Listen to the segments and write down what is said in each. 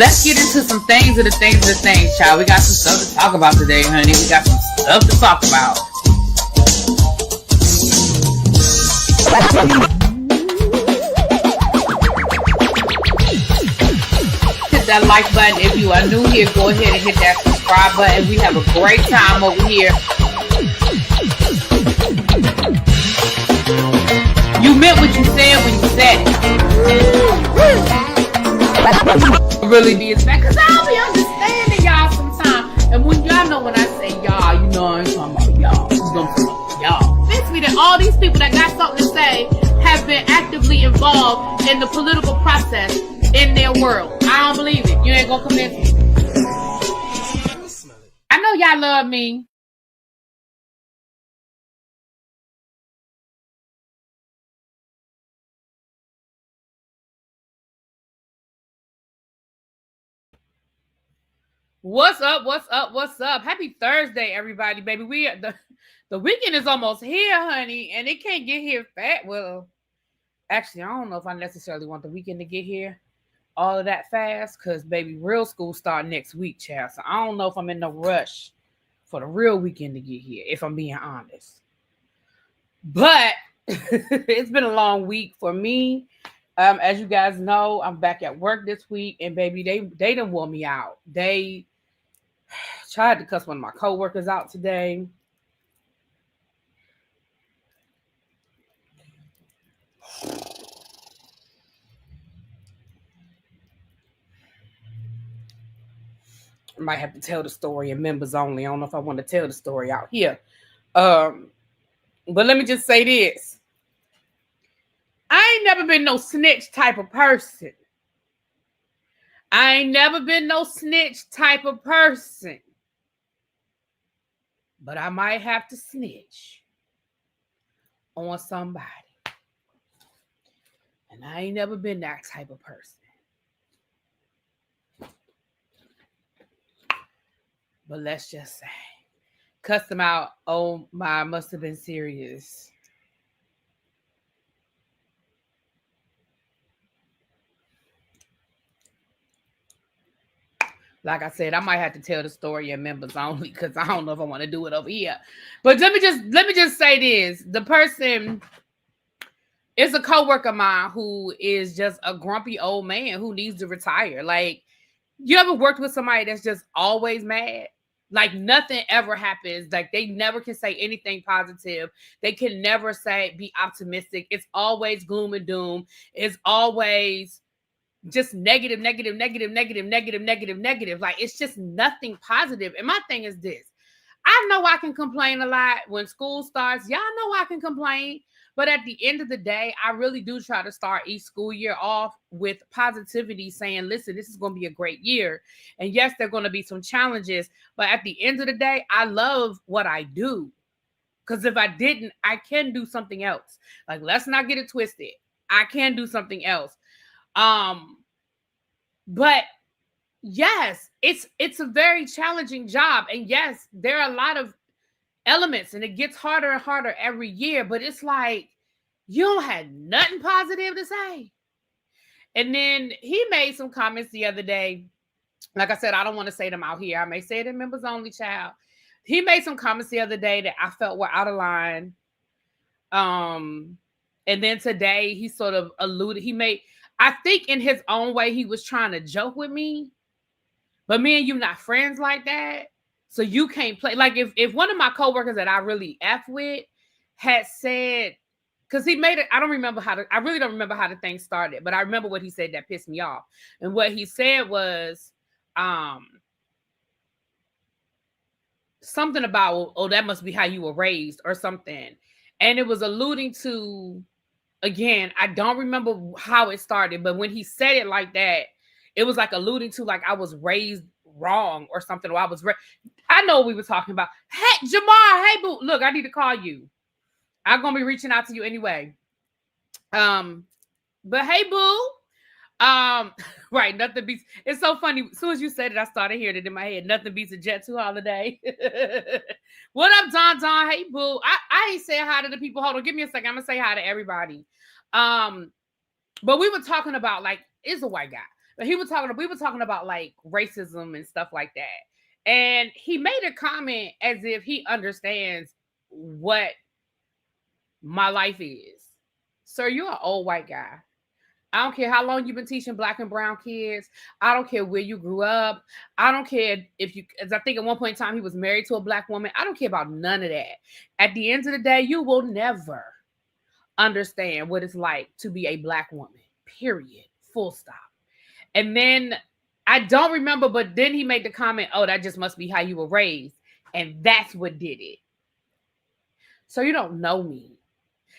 Let's get into some things, child. We got some stuff to talk about today, honey. We got some stuff to talk about. Hit that like button if you are new here. Go ahead and hit that subscribe button. We have a great time over here. You meant what you said when you said it. Really be as bad, because I'll be understanding y'all sometimes. And when y'all know when I say y'all, you know I'm talking about y'all. Fix me that all these people that got something to say have been actively involved in the political process in their world. I don't believe it. You ain't gonna convince me. I know y'all love me. What's up? Happy Thursday, everybody, baby. The weekend is almost here, honey, and it can't get here fast. Well, actually, I don't know if I necessarily want the weekend to get here all of that fast, because, baby, real school start next week, child. So I don't know if I'm in no rush for the real weekend to get here, if I'm being honest. But it's been a long week for me. As you guys know, I'm back at work this week, and, baby, they done wore me out. They tried to cuss one of my coworkers out today. I might have to tell the story in members only. I don't know if I want to tell the story out here. But let me just say this. I ain't never been no snitch type of person. But I might have to snitch on somebody. And I ain't never been that type of person. But let's just say, cuss them out. Oh my, must have been serious. Like I said, I might have to tell the story in members only, because I don't know if I want to do it over here. But let me just say this. The person is a coworker of mine who is just a grumpy old man who needs to retire. Like, you ever worked with somebody that's just always mad? Like, nothing ever happens. Like, they never can say anything positive. They can never be optimistic. It's always gloom and doom. It's always just negative. Like, it's just nothing positive. And my thing is this. I know I can complain a lot when school starts. Y'all know I can complain. But at the end of the day, I really do try to start each school year off with positivity, saying, listen, this is going to be a great year. And yes, there are going to be some challenges. But at the end of the day, I love what I do. Because if I didn't, I can do something else. Like, let's not get it twisted. I can do something else. But yes, it's a very challenging job. And yes, there are a lot of elements, and it gets harder and harder every year, but it's like you don't have nothing positive to say. And then he made some comments the other day. Like I said, I don't want to say them out here. I may say it in members only, child. He made some comments the other day that I felt were out of line. And then today he sort of alluded. I think in his own way, he was trying to joke with me, but me and you not friends like that. So you can't play. Like, if one of my coworkers that I really F with had said, because he made it, I really don't remember how the thing started, but I remember what he said that pissed me off. And what he said was something about, oh, that must be how you were raised or something. And it was alluding to, again, I don't remember how it started, but when he said it like that, it was like alluding to like I was raised wrong or something. Or I know what we were talking about. Hey, Jamar, hey, boo. Look, I need to call you. I'm going to be reaching out to you anyway. But hey, boo. Right, nothing beats. It's so funny. As soon as you said it, I started hearing it in my head. Nothing beats a Jet 2 holiday. What up, Don? Hey, boo. I ain't saying hi to the people. Hold on, give me a second. I'm going to say hi to everybody. But we were talking about, like, it's a white guy. we were talking about like racism and stuff like that. And he made a comment as if he understands what my life is. Sir, you're an old white guy. I don't care how long you've been teaching black and brown kids. I don't care where you grew up. I don't care if you, as I think at one point in time, he was married to a black woman. I don't care about none of that. At the end of the day, you will never understand what it's like to be a black woman, period, full stop. And then I don't remember, but then he made the comment, oh, that just must be how you were raised. And that's what did it. So you don't know me.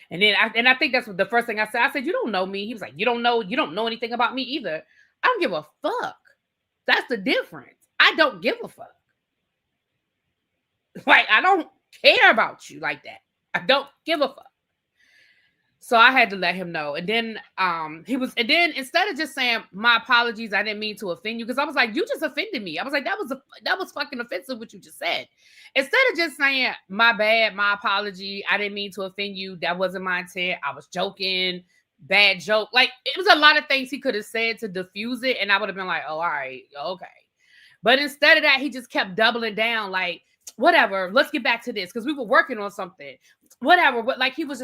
And then I think that's what the first thing I said. I said, you don't know me. He was like, you don't know anything about me either. I don't give a fuck. That's the difference. I don't give a fuck. Like, I don't care about you like that. I don't give a fuck. So I had to let him know. And then instead of just saying my apologies, I didn't mean to offend you, because I was like, you just offended me. I was like, that was fucking offensive what you just said. Instead of just saying my bad, my apology, I didn't mean to offend you, that wasn't my intent, I was joking, bad joke. Like, it was a lot of things he could have said to diffuse it, and I would have been like, oh, all right, okay. But instead of that, he just kept doubling down, like, whatever, let's get back to this, because we were working on something. Whatever, but like he was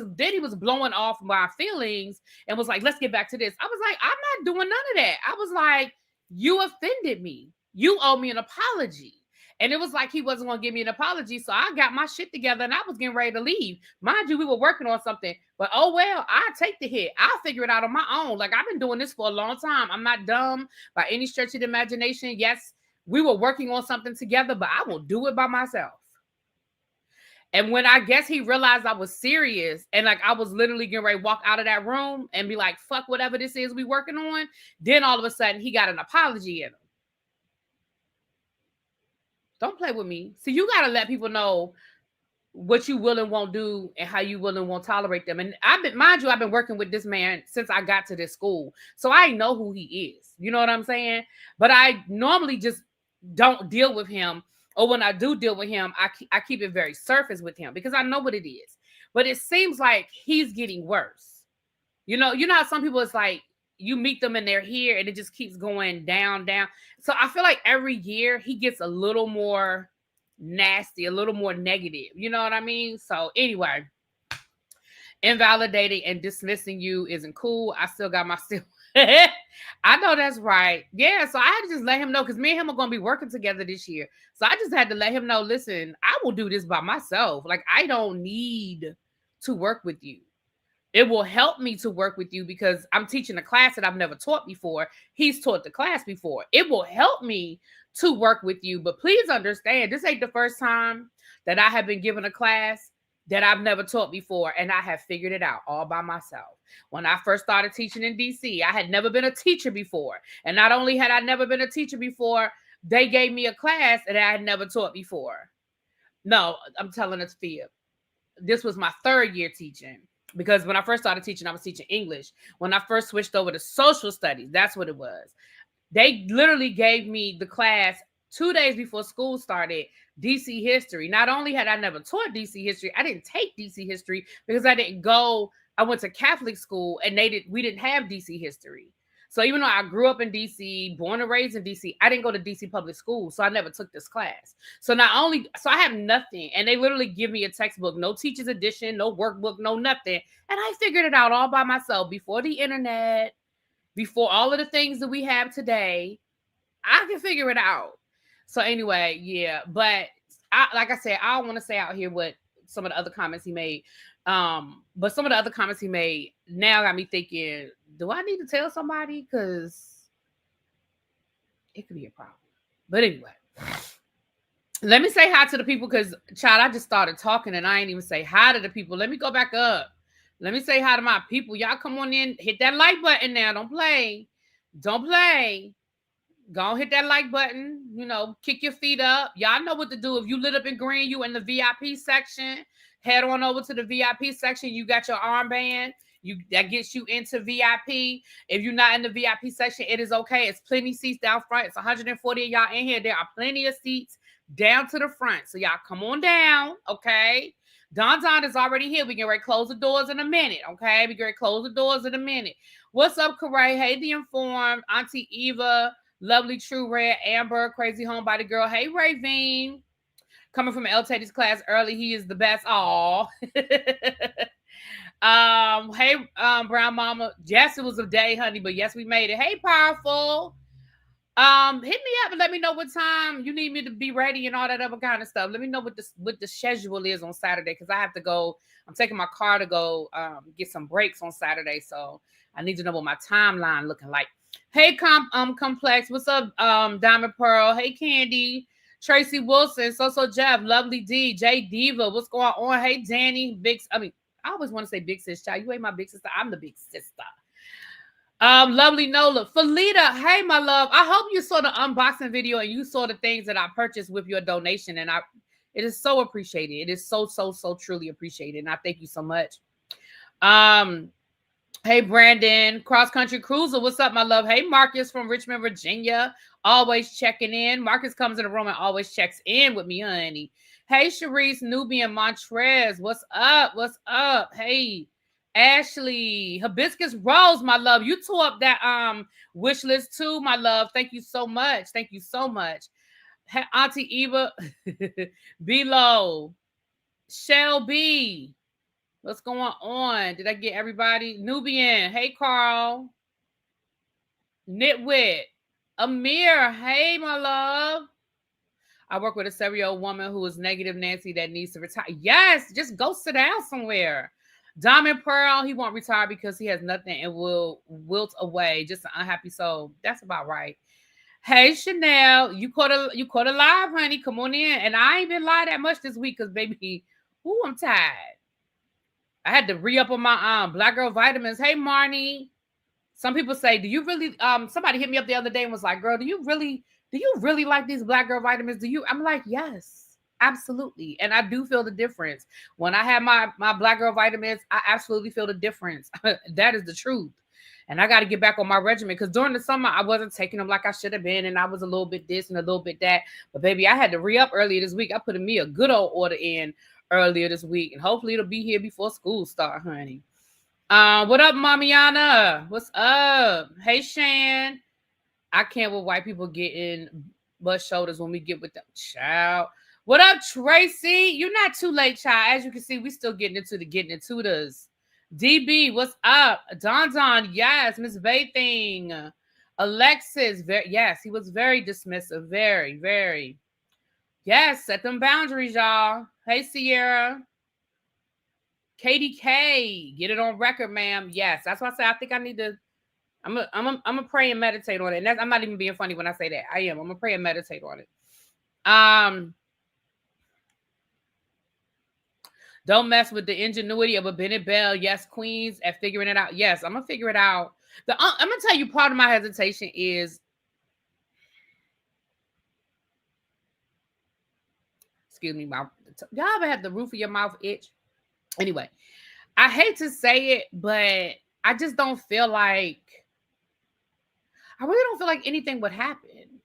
blowing off my feelings and was like, let's get back to this. I was like, I'm not doing none of that. I was like, you offended me. You owe me an apology. And it was like he wasn't going to give me an apology. So I got my shit together and I was getting ready to leave. Mind you, we were working on something, but oh well, I take the hit. I'll figure it out on my own. Like, I've been doing this for a long time. I'm not dumb by any stretch of the imagination. Yes, we were working on something together, but I will do it by myself. And when I guess he realized I was serious and like I was literally getting ready to walk out of that room and be like, fuck whatever this is we working on, then all of a sudden he got an apology in him. Don't play with me. See, you got to let people know what you will and won't do and how you will and won't tolerate them. And I've been working with this man since I got to this school. So I know who he is. You know what I'm saying? But I normally just don't deal with him. Or when I do deal with him, I keep it very surface with him because I know what it is. But it seems like he's getting worse. You know how some people, it's like you meet them and they're here and it just keeps going down. So I feel like every year he gets a little more nasty, a little more negative. You know what I mean? So anyway, invalidating and dismissing you isn't cool. I still got my still. I know that's right. Yeah, so I had to just let him know, because me and him are going to be working together this year. So I just had to let him know, listen, I will do this by myself. Like, I don't need to work with you. It will help me to work with you because I'm teaching a class that I've never taught before. He's taught the class before. It will help me to work with you. But please understand, this ain't the first time that I have been given a class that I've never taught before, and I have figured it out all by myself. When I first started teaching in DC, I had never been a teacher before. And not only had I never been a teacher before, they gave me a class that I had never taught before. No, I'm telling a fib. This was my third year teaching, because when I first started teaching, I was teaching English. When I first switched over to social studies, that's what it was. They literally gave me the class 2 days before school started, DC history. Not only had I never taught DC history, I didn't take DC history because I went to Catholic school and we didn't have DC history. So even though I grew up in DC, born and raised in DC, I didn't go to DC public school. So I never took this class. So I have nothing. And they literally give me a textbook, no teacher's edition, no workbook, no nothing. And I figured it out all by myself before the internet, before all of the things that we have today. I can figure it out. So anyway, yeah, but like I said, I don't want to say out here what some of the other comments he made. But some of the other comments he made now got me thinking, do I need to tell somebody? Because it could be a problem. But anyway, let me say hi to the people, because, child, I just started talking and I ain't even say hi to the people. Let me go back up. Let me say hi to my people. Y'all come on in, hit that like button now. Don't play. Go on, hit that like button, kick your feet up. Y'all know what to do. If you lit up in green, you in the VIP section, head on over to the VIP section. You got your armband. That gets you into VIP. If you're not in the VIP section, it is okay. It's plenty of seats down front. It's 140 of y'all in here. There are plenty of seats down to the front. So y'all come on down, okay? Don is already here. We can ready to close the doors in a minute, okay? We can ready to close the doors in a minute. What's up, Karay? Hey, The Informed, Auntie Eva, Lovely True Red, Amber, Crazy Homebody Girl. Hey, Ravine. Coming from El Teddy's class early, he is the best. Aw. Hey, Brown Mama. Yes, it was a day, honey, but yes, we made it. Hey, Powerful. Hit me up and let me know what time you need me to be ready and all that other kind of stuff. Let me know what the schedule is on Saturday, because I have to go. I'm taking my car to go get some breaks on Saturday, so I need to know what my timeline looking like. Hey, Complex, what's up? Diamond Pearl. Hey, Candy. Tracy Wilson, So Jeff, Lovely D, J Diva, what's going on? Hey, Danny, I always want to say big sis, child. You ain't my big sister. I'm the big sister. Lovely Nola, Felita, hey, my love. I hope you saw the unboxing video and you saw the things that I purchased with your donation, and it is so appreciated. It is so truly appreciated, and I thank you so much. Hey, Brandon, Cross Country Cruiser, what's up, my love? Hey, Marcus from Richmond, Virginia, always checking in. Marcus comes in the room and always checks in with me, honey. Hey, Sharice, Nubian, Montrez, what's up? What's up? Hey, Ashley, Hibiscus Rose, my love. You tore up that wish list too, my love. Thank you so much. Thank you so much. Hey, Auntie Eva, Below, Shelby. What's going on? Did I get everybody? Nubian. Hey, Carl. Nitwit. Amir. Hey, my love. I work with a 7-year-old woman who is negative Nancy that needs to retire. Yes, just go sit down somewhere. Diamond Pearl, he won't retire because he has nothing and will wilt away. Just an unhappy soul. That's about right. Hey, Chanel. You caught a live, honey. Come on in. And I ain't been live that much this week because, baby, I'm tired. I had to re-up on my Black Girl vitamins. Hey, Marnie. Some people say, do you really, somebody hit me up the other day and was like, girl, do you really like these Black Girl vitamins? I'm like, yes, absolutely. And I do feel the difference. When I have my Black Girl vitamins, I absolutely feel the difference. That is the truth. And I got to get back on my regimen because during the summer, I wasn't taking them like I should have been. And I was a little bit this and a little bit that. But baby, I had to re-up earlier this week. I put me a good old order in earlier this week, and hopefully it'll be here before school start, honey. What up, Mamiana? What's up? Hey, Shan. I can't with white people getting butt shoulders when we get with them. Child. What up, Tracy? You're not too late, child. As you can see, we still getting into this. DB, what's up? Don, yes. Miss Bathing. Alexis, yes, he was very dismissive. Very, very. Yes, set them boundaries, y'all. Hey, Sierra. KDK, get it on record, ma'am. Yes, that's why I say I think I need to. I'm gonna pray and meditate on it. And I'm not even being funny when I say that. I am. I'm gonna pray and meditate on it. Don't mess with the ingenuity of a Bennett Bell. Yes, Queens, at figuring it out. Yes, I'm gonna figure it out. I'm gonna tell you, part of my hesitation is. Excuse me, y'all ever had the roof of your mouth itch? Anyway, I hate to say it, but I just don't feel like, I really don't feel like anything would happen,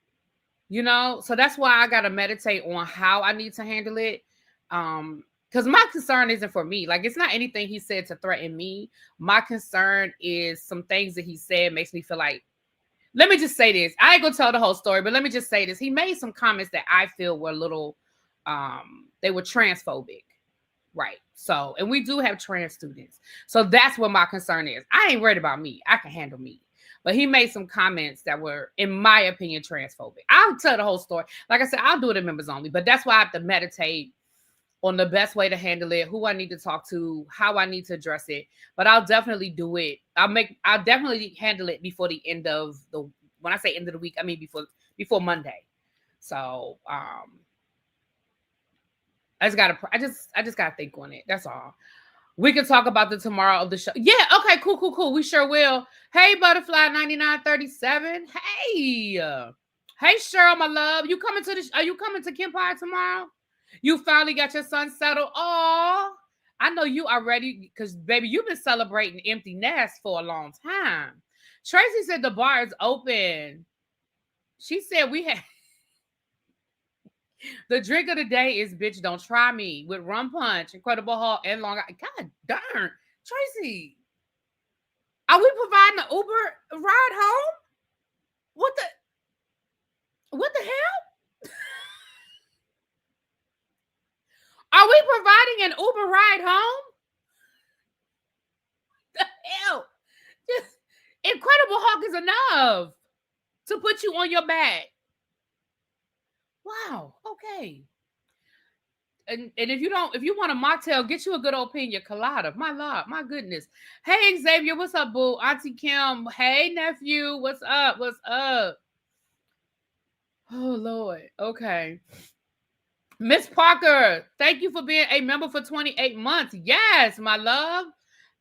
So that's why I got to meditate on how I need to handle it. Because my concern isn't for me. Like, it's not anything he said to threaten me. My concern is some things that he said makes me feel like, let me just say this. I ain't going to tell the whole story, but let me just say this. He made some comments that I feel were a little, they were transphobic. Right. So, and we do have trans students. So that's what my concern is. I ain't worried about me. I can handle me. But he made some comments that were, in my opinion, transphobic. I'll tell the whole story. Like I said, I'll do it in members only. But that's why I have to meditate on the best way to handle it, who I need to talk to, how I need to address it. But I'll definitely do it. I'll definitely handle it before the end of when I say end of the week, I mean before Monday. So, I just gotta think on it. That's all. We can talk about the tomorrow of the show. Yeah, okay, cool. We sure will. Hey, Butterfly 9937. Hey, Cheryl, my love. Are you coming to Kempire tomorrow? You finally got your son settled. Oh, I know you are ready because, baby, you've been celebrating empty nest for a long time. Tracy said the bar is open. She said we had. The drink of the day is Bitch Don't Try Me with rum punch, Incredible Hulk, and Long Island. God darn. Tracy, are we providing an Uber ride home? What the hell? Are we providing an Uber ride home? The hell? Just Incredible Hulk is enough to put you on your back. Wow. Okay. And if you want a mocktail, get you a good old pina colada. My lord, my goodness. Hey Xavier, what's up, boo? Auntie Kim, hey nephew, what's up? What's up? Oh Lord. Okay. Miss Parker, thank you for being a member for 28 months. Yes, my love.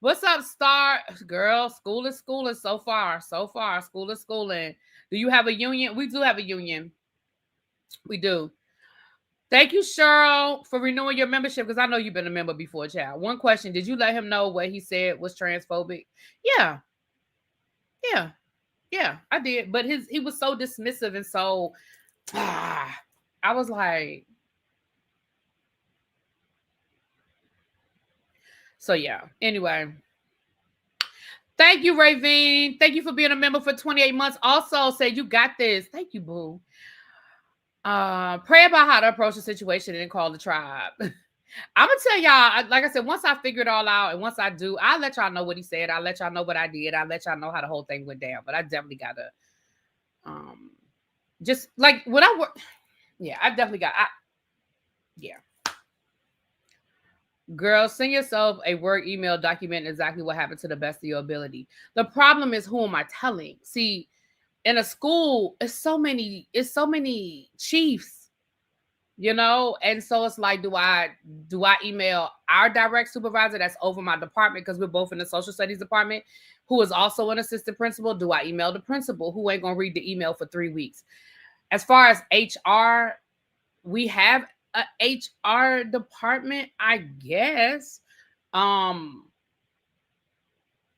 What's up, Star girl? School is schooling so far. So far, school is schooling. Do you have a union? We do have a union. We do. Thank you, Cheryl, for renewing your membership because I know you've been a member before, child. One question: did you let him know what he said was transphobic? Yeah, yeah, I did. But he was so dismissive and so. I was like, so yeah. Anyway, thank you, Ravine. Thank you for being a member for 28 months. Also, say you got this. Thank you, boo. Pray about how to approach the situation and call the tribe. I'm gonna tell y'all, like I said, once I figure it all out and once I do, I'll let y'all know what he said. I'll let y'all know what I did. I'll let y'all know how the whole thing went down. But I definitely gotta just like when I work. Yeah, I definitely got yeah. Girl, send yourself a Word email document exactly what happened to the best of your ability. The problem is who am I telling? See, in a school, it's so many chiefs, you know, and so it's like, do I email our direct supervisor that's over my department because we're both in the social studies department, who is also an assistant principal? Do I email the principal who ain't gonna read the email for 3 weeks? As far as HR, we have a HR department, I guess.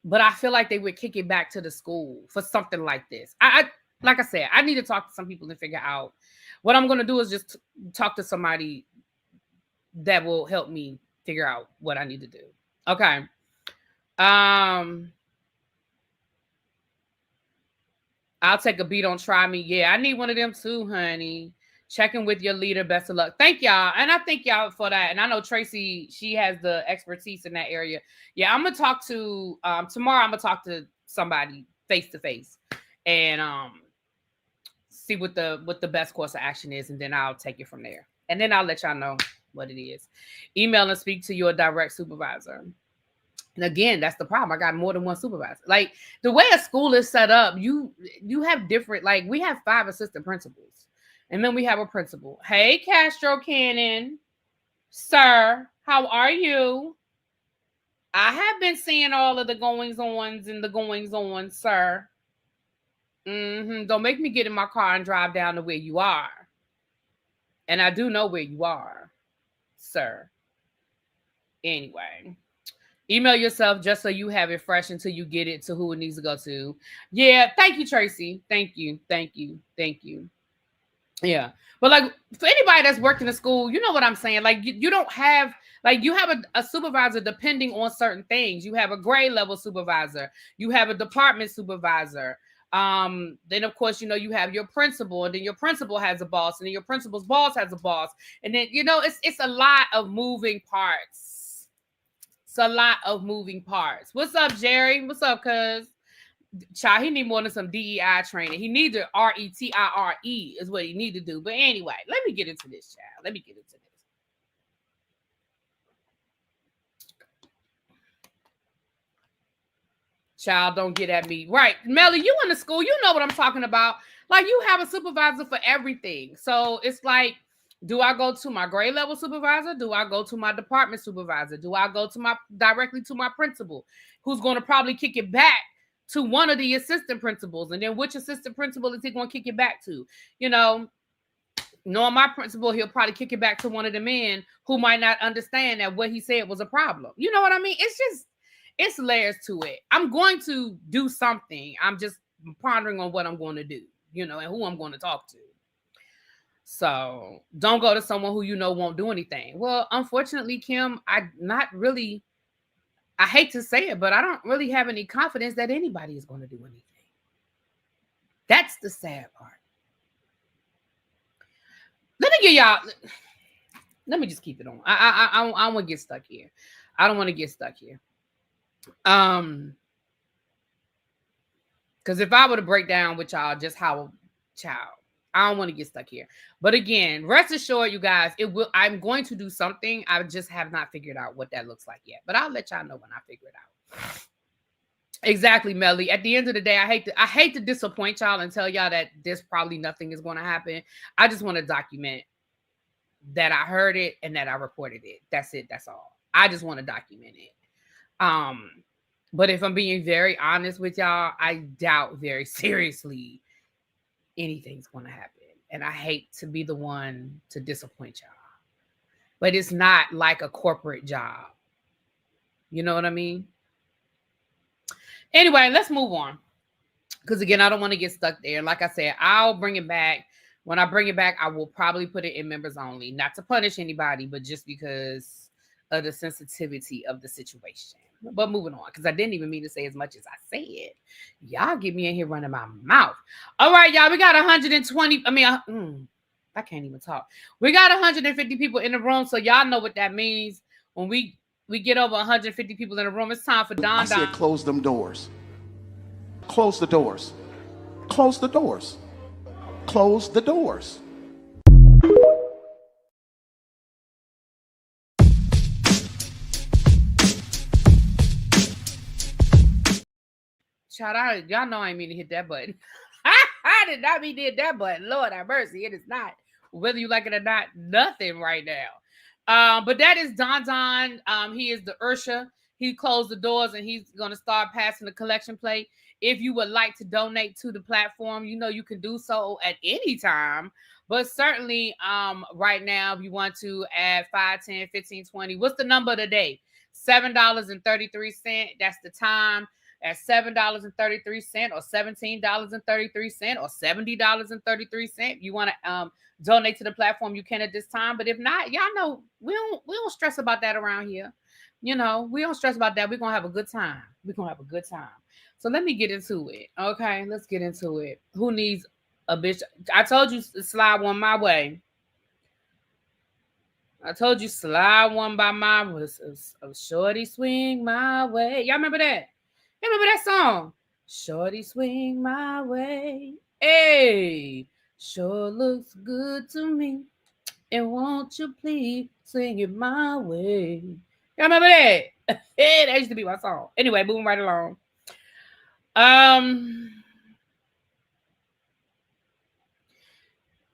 But I feel like they would kick it back to the school for something like this. I like I said, I need to talk to some people and figure out what I'm going to do is just talk to somebody that will help me figure out what I need to do. Okay. I'll take a beat. Don't try me. Yeah, I need one of them too, honey. Checking with your leader. Best of luck. Thank y'all. And I thank y'all for that. And I know Tracy, she has the expertise in that area. Yeah, I'm going to talk to, tomorrow I'm going to talk to somebody face to face and see what the best course of action is. And then I'll take it from there. And then I'll let y'all know what it is. Email and speak to your direct supervisor. And again, that's the problem. I got more than one supervisor. Like the way a school is set up, you have different, like we have 5 assistant principals. And then we have a principal. Hey, Castro Cannon. Sir, how are you? I have been seeing all of the goings-ons and the goings-on, sir. Don't make me get in my car and drive down to where you are. And I do know where you are, sir. Anyway. Email yourself just so you have it fresh until you get it to who it needs to go to. Yeah, thank you, Tracy. Thank you. Yeah. But like for anybody that's worked in a school, you know what I'm saying? Like you don't have, like you have a supervisor depending on certain things. You have a grade level supervisor. You have a department supervisor. Then of course, you know, you have your principal, and then your principal has a boss, and then your principal's boss has a boss. And then, you know, it's a lot of moving parts. It's a lot of moving parts. What's up, Jerry? What's up, cuz? Child, he need more than some DEI training. He need to RETIRE is what he need to do. But anyway, let me get into this, child. Let me get into this. Child, don't get at me. Right. Melly, you in the school, you know what I'm talking about. Like you have a supervisor for everything. So it's like, do I go to my grade level supervisor? Do I go to my department supervisor? Do I go to directly to my principal, who's going to probably kick it back to one of the assistant principals? And then which assistant principal is he going to kick it back to? You know, knowing my principal, he'll probably kick it back to one of the men who might not understand that what he said was a problem. You know what I mean? It's layers to it. I'm going to do something. I'm just pondering on what I'm going to do, you know, and who I'm going to talk to. So don't go to someone who you know won't do anything. Well, unfortunately, Kim, I hate to say it, but I don't really have any confidence that anybody is going to do anything. That's the sad part. Let me just keep it on. I don't want to get stuck here. I don't want to get stuck here. Because if I were to break down with y'all just how I don't want to get stuck here. But again, rest assured, you guys, I'm going to do something. I just have not figured out what that looks like yet. But I'll let y'all know when I figure it out. Exactly, Melly. At the end of the day, I hate to disappoint y'all and tell y'all that there's probably nothing is going to happen. I just want to document that I heard it and that I reported it. That's it. That's all. I just want to document it. But if I'm being very honest with y'all, I doubt very seriously anything's going to happen. And I hate to be the one to disappoint y'all. But it's not like a corporate job. You know what I mean? Anyway, let's move on. Because again, I don't want to get stuck there. Like I said, I'll bring it back. When I bring it back, I will probably put it in members only. Not to punish anybody, but just because of the sensitivity of the situation. But moving on, because I didn't even mean to say as much as I said. Y'all get me in here running my mouth. All right, y'all, we got 120. I can't even talk. We got 150 people in the room, so y'all know what that means. When we get over 150 people in the room, it's time for Don. I said close them doors. Close the doors. Close the doors. Close the doors. Shout out, y'all know I ain't mean to hit that button. I did not mean to hit that button. Lord have mercy, it is not. Whether you like it or not, nothing right now. But that is Don. He is the Ursha. He closed the doors and he's going to start passing the collection plate. If you would like to donate to the platform, you know you can do so at any time. But certainly right now, if you want to add 5, 10, 15, 20, what's the number today? $7.33. That's the time. At $7.33 or $17.33 or $70.33. You want to donate to the platform, you can at this time. But if not, y'all know we don't stress about that around here. You know, we don't stress about that. We're gonna have a good time. So let me get into it. Okay, let's get into it. Who needs a bitch? I told you slide one my way. I told you slide one by my was a shorty swing my way. Y'all remember that? Remember that song? Shorty swing my way. Hey, sure looks good to me. And won't you please swing it my way? Y'all remember that? Hey, that used to be my song. Anyway, moving right along.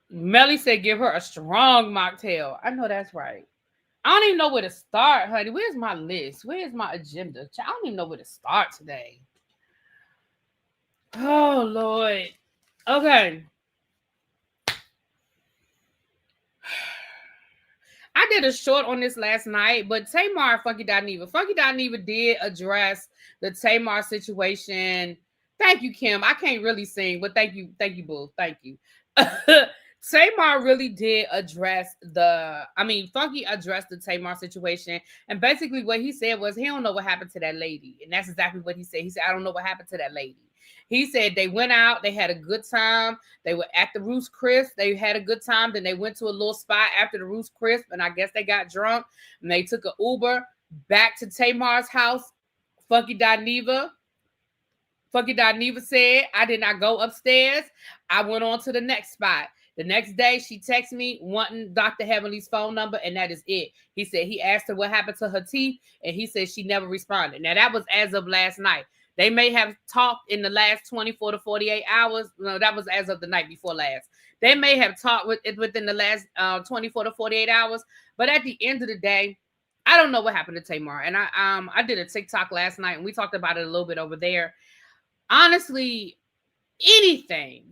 Melly said give her a strong mocktail. I know that's right. I don't even know where to start, honey. Where's my list? Where's my agenda? I don't even know where to start today. Oh, Lord. Okay. I did a short on this last night, but Tamar and Funky Neva did address the Tamar situation. Thank you, Kim. I can't really sing, but thank you, boo. Thank you. Tamar really did address Funky addressed the Tamar situation. And basically what he said was he don't know what happened to that lady. And that's exactly what he said. He said, I don't know what happened to that lady. He said they went out, they had a good time. They were at the Roost Crisp. They had a good time. Then they went to a little spot after the Roost Crisp. And I guess they got drunk. And they took an Uber back to Tamar's house. Funky Neva said, I did not go upstairs. I went on to the next spot. The next day, she texted me wanting Dr. Heavenly's phone number, and that is it. He said he asked her what happened to her teeth, and he said she never responded. Now, that was as of last night. They may have talked in the last 24 to 48 hours. No, that was as of the night before last. They may have talked within the last 24 to 48 hours, but at the end of the day, I don't know what happened to Tamar. And I did a TikTok last night, and we talked about it a little bit over there. Honestly, anything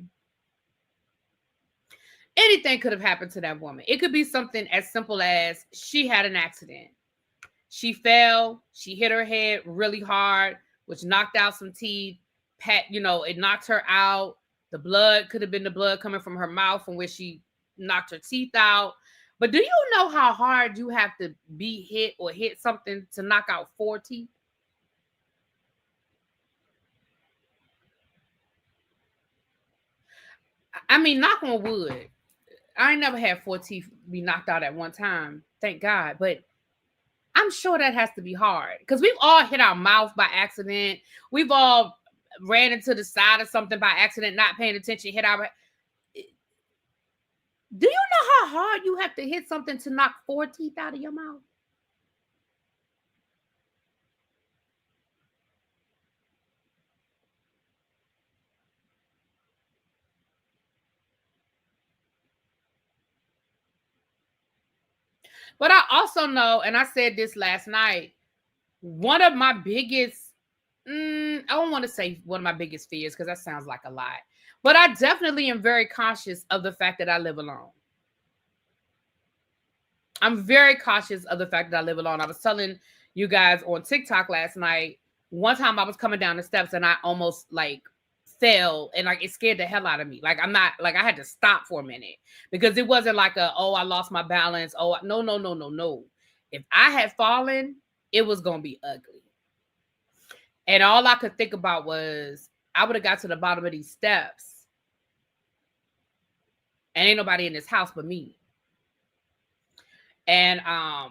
could have happened to that woman. It could be something as simple as she had an accident. She fell. She hit her head really hard, which knocked out some teeth. It knocked her out. The blood could have been the blood coming from her mouth from where she knocked her teeth out. But do you know how hard you have to be hit or hit something to knock out 4 teeth? I mean, knock on wood. I ain't never had 4 teeth be knocked out at one time, thank God. But I'm sure that has to be hard because we've all hit our mouth by accident. We've all ran into the side of something by accident, not paying attention, hit our. Do you know how hard you have to hit something to knock 4 teeth out of your mouth? But I also know, and I said this last night, one of my biggest, I don't want to say one of my biggest fears because that sounds like a lot, but I definitely am very conscious of the fact that I live alone. I'm very cautious of the fact that I live alone. I was telling you guys on TikTok last night, one time I was coming down the steps and I almost like fell and like it scared the hell out of me. Like I'm not like I had to stop for a minute because it wasn't like I lost my balance. Oh no. If I had fallen, it was gonna be ugly. And all I could think about was I would have got to the bottom of these steps and ain't nobody in this house but me. And I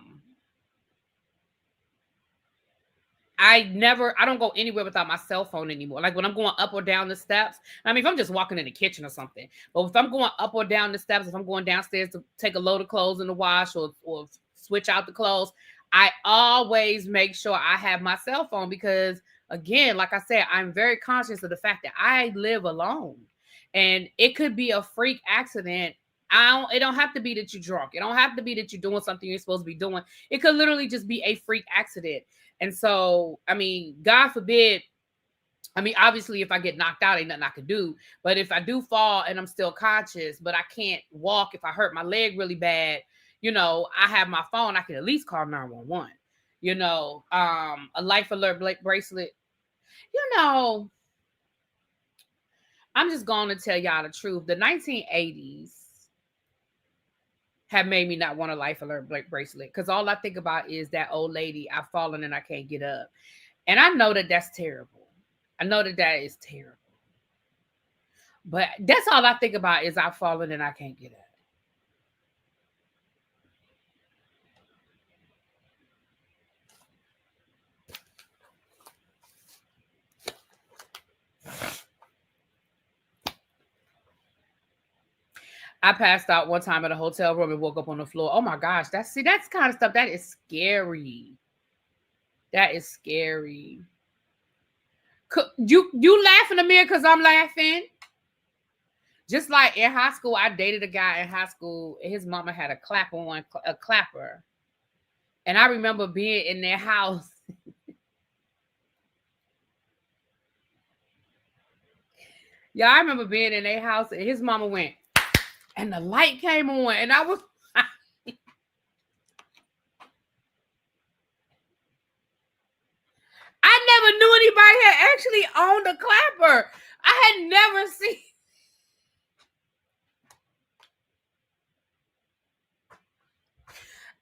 don't go anywhere without my cell phone anymore. Like when I'm going up or down the steps, I mean, if I'm just walking in the kitchen or something, but if I'm going up or down the steps, if I'm going downstairs to take a load of clothes in the wash or switch out the clothes, I always make sure I have my cell phone because, again, like I said, I'm very conscious of the fact that I live alone and it could be a freak accident. It don't have to be that you're drunk. It don't have to be that you're doing something you're supposed to be doing. It could literally just be a freak accident. And so, I mean, God forbid, I mean, obviously, if I get knocked out, ain't nothing I can do. But if I do fall and I'm still conscious, but I can't walk, if I hurt my leg really bad, you know, I have my phone. I can at least call 911. You know, a life alert bracelet. You know, I'm just going to tell y'all the truth. The 1980s have made me not want a life alert bracelet because all I think about is that old lady, I've fallen and I can't get up. And I know that that's terrible. I know that that is terrible. But that's all I think about is I've fallen and I can't get up. I passed out one time at a hotel room and woke up on the floor. Oh my gosh, that's kind of stuff that is scary. That is scary. You laughing at me because I'm laughing? Just like in high school, I dated a guy in high school. And his mama had a clapper, and I remember being in their house. Yeah, I remember being in their house, and his mama went. And the light came on, and I was. I never knew anybody had actually owned a clapper. I had never seen.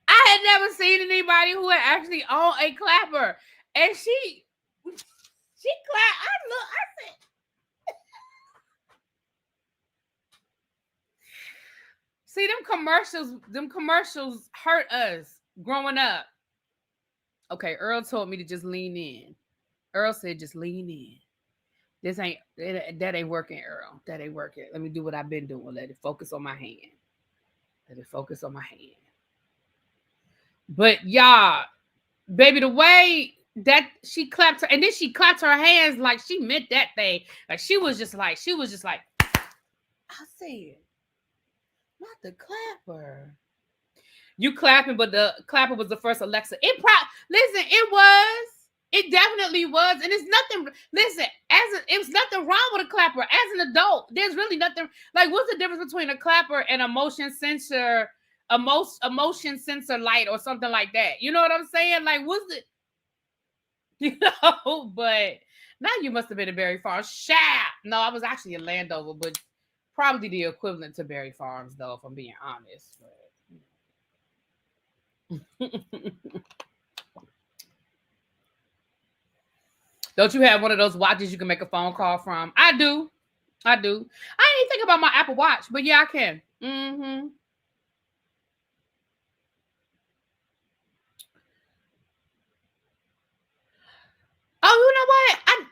I had never seen anybody who had actually owned a clapper, and she clapped. I said. See, them commercials hurt us growing up. Okay, Earl told me to just lean in. Earl said, just lean in. That ain't working, Earl. That ain't working. Let me do what I've been doing. Let it focus on my hand. Let it focus on my hand. But y'all, baby, the way that she clapped her, and then she clapped her hands like she meant that thing. Like she was just like, I said, not the clapper. You clapping, but the clapper was the first Alexa. It definitely was. And it's nothing, listen, it was nothing wrong with a clapper. As an adult, there's really nothing, like what's the difference between a clapper and a motion sensor light or something like that? You know what I'm saying? Like, what's it? You know, but now you must have been a very far shaft. No, I was actually in Landover, but probably the equivalent to Berry Farms, though, if I'm being honest. Don't you have one of those watches you can make a phone call from? I do. I didn't even think about my Apple Watch, but yeah, I can. Mm-hmm. Oh,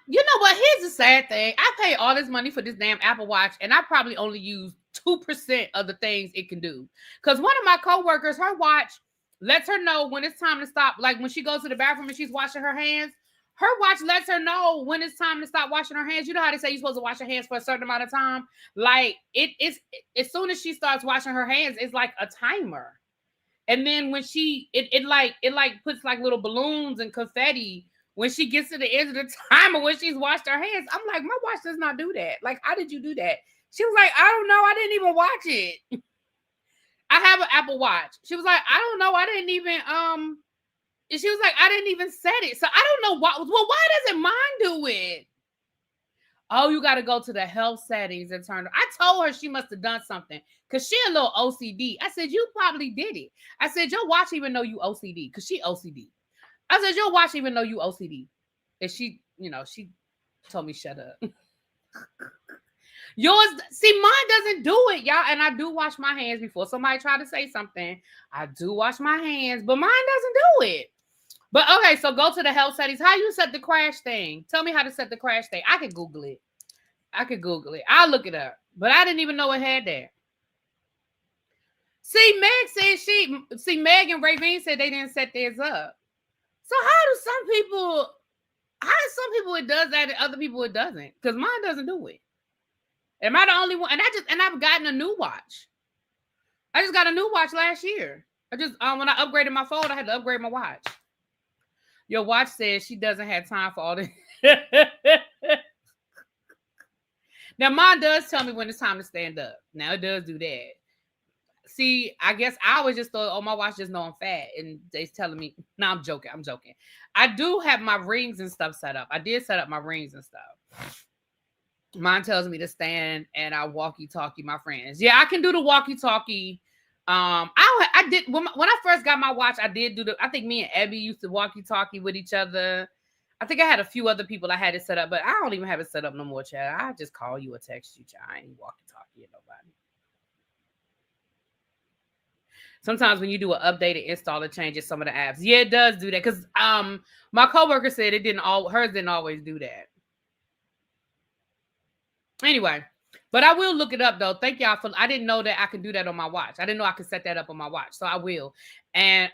you know what? Here's the sad thing. I pay all this money for this damn Apple Watch, and I probably only use 2% of the things it can do. Because one of my coworkers, her watch lets her know when it's time to stop. Like when she goes to the bathroom and she's washing her hands, her watch lets her know when it's time to stop washing her hands. You know how they say you're supposed to wash your hands for a certain amount of time? Like it's as soon as she starts washing her hands, it's like a timer. And then when it puts like little balloons and confetti when she gets to the end of the timer when she's washed her hands. I'm like, my watch does not do that. Like, how did you do that? She was like, I don't know. I didn't even watch it. I have an Apple Watch. She was like, I don't know. I didn't even she was like, I didn't even set it. So I don't know why. Well, why doesn't mine do it? Oh, you got to go to the health settings and turn. I told her she must have done something because she a little OCD. I said, you probably did it. I said, your watch even know you OCD because she OCD. I said, your watch even know you OCD. And she told me, shut up. Yours, see, mine doesn't do it, y'all. And I do wash my hands before somebody try to say something. I do wash my hands, but mine doesn't do it. But okay, so go to the health settings. How you set the crash thing? Tell me how to set the crash thing. I could Google it. I'll look it up. But I didn't even know it had that. See, Meg and Ravine said they didn't set theirs up. So how do some people it does that and other people it doesn't? Because mine doesn't do it. Am I the only one? And I've gotten a new watch. I just got a new watch last year. I just when I upgraded my phone, I had to upgrade my watch. Your watch says she doesn't have time for all this. Now, mine does tell me when it's time to stand up. Now, it does do that. See, I guess I always just thought, oh, my watch just know I'm fat. And they're telling me, no, I'm joking. I do have my rings and stuff set up. I did set up my rings and stuff. Mine tells me to stand and I walkie-talkie my friends. Yeah, I can do the walkie-talkie. I did when I first got my watch. I did do I think me and Abby used to walkie-talkie with each other. I think I had a few other people I had it set up, but I don't even have it set up no more, Chad. I just call you or text you, Chad. I ain't walkie-talkie with nobody. Sometimes when you do an update, it install it changes some of the apps. Yeah, it does do that because my coworker said hers didn't always do that. Anyway, but I will look it up though. Thank y'all for. I didn't know that I could do that on my watch. I didn't know I could set that up on my watch, so I will. And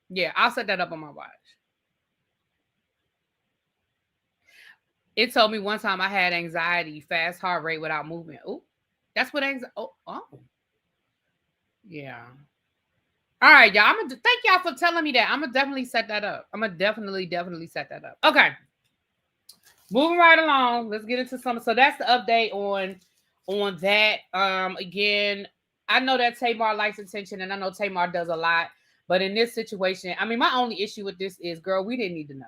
yeah, I'll set that up on my watch. It told me one time I had anxiety, fast heart rate without movement. Oh, that's what anxiety. Oh, yeah. All right, y'all. Thank y'all for telling me that. I'm gonna definitely set that up. I'm gonna definitely set that up. Okay. Moving right along, let's get into some. So that's the update on that. Again, I know that Tamar likes attention, and I know Tamar does a lot. But in this situation, I mean, my only issue with this is, girl, we didn't need to know.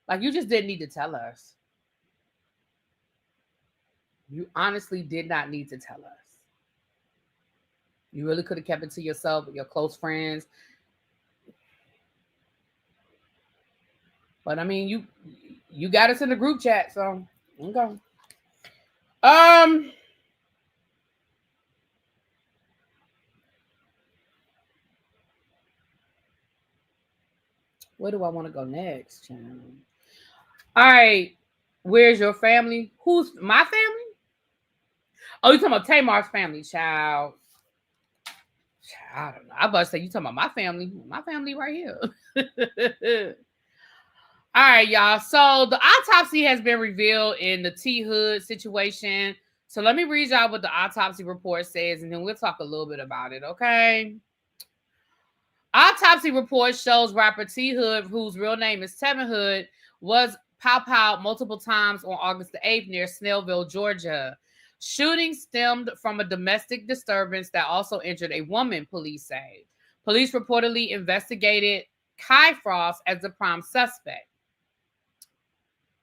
Like, you just didn't need to tell us. You honestly did not need to tell us. You really could have kept it to yourself with your close friends. But I mean, you got us in the group chat, so okay. Where do I want to go next, child? All right. Where's your family? Who's my family? Oh, you talking about Tamar's family, child. I don't know. I was about to say you talking about my family. My family right here. All right, y'all. So the autopsy has been revealed in the T Hood situation. So let me read y'all what the autopsy report says, and then we'll talk a little bit about it, okay? Autopsy report shows rapper T Hood, whose real name is Tevin Hood, was pow-powed multiple times on August the 8th near Snellville, Georgia. Shooting stemmed from a domestic disturbance that also injured a woman, police say. Police reportedly investigated Kai Frost as the prime suspect.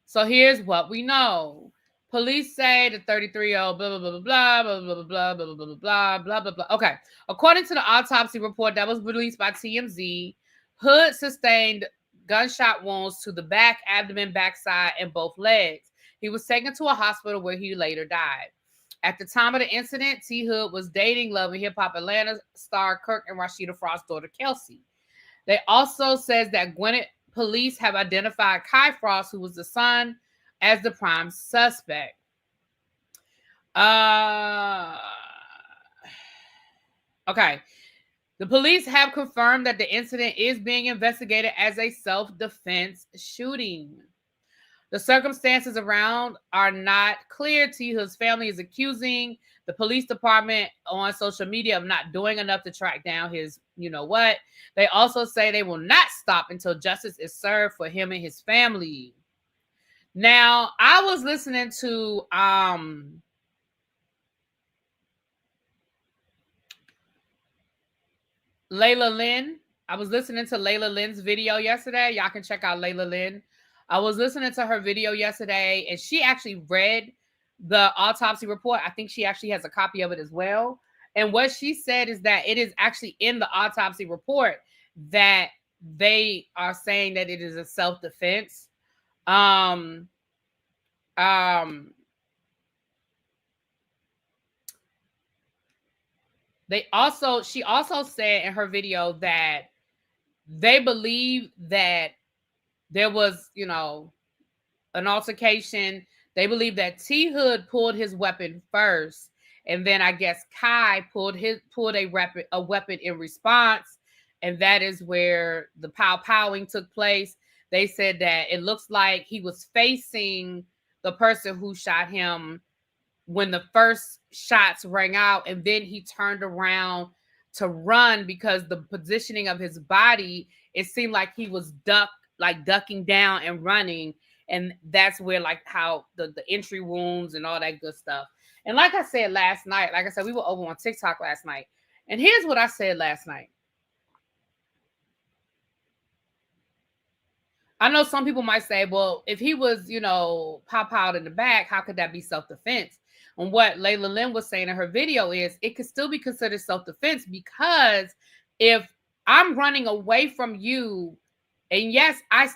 So here's what we know. Police say the 33-year-old blah, blah, blah, blah, blah, blah, blah, blah, blah, blah, blah, blah, blah, blah. Okay. According to the autopsy report that was released by TMZ, Hood sustained gunshot wounds to the back, abdomen, backside, and both legs. He was taken to a hospital where he later died. At the time of the incident, T. Hood was dating Love and Hip Hop Atlanta star Kirk and Rashida Frost's daughter, Kelsey. They also says that Gwinnett police have identified Kai Frost, who was the son, as the prime suspect. Okay. The police have confirmed that the incident is being investigated as a self-defense shooting. The circumstances around are not clear. T. Hood's family is accusing the police department on social media of not doing enough to track down his you-know-what. They also say they will not stop until justice is served for him and his family. Now, I was listening to Layla Lynn. I was listening to Layla Lynn's video yesterday. Y'all can check out Layla Lynn. I was listening to her video yesterday, and she actually read the autopsy report. I think she actually has a copy of it as well. And what she said is that it is actually in the autopsy report that they are saying that it is a self-defense. She also said in her video that they believe that there was, an altercation. They believe that T. Hood pulled his weapon first, and then I guess Kai pulled a weapon in response, and that is where the powing took place. They said that it looks like he was facing the person who shot him when the first shots rang out, and then he turned around to run because the positioning of his body, it seemed like he was ducking down and running. And that's where how the entry wounds and all that good stuff. And like I said last night, we were over on TikTok last night. And here's what I said last night. I know some people might say, well, if he was, pop out in the back, how could that be self-defense? And what Layla Lynn was saying in her video is it could still be considered self-defense, because if I'm running away from you, and yes, I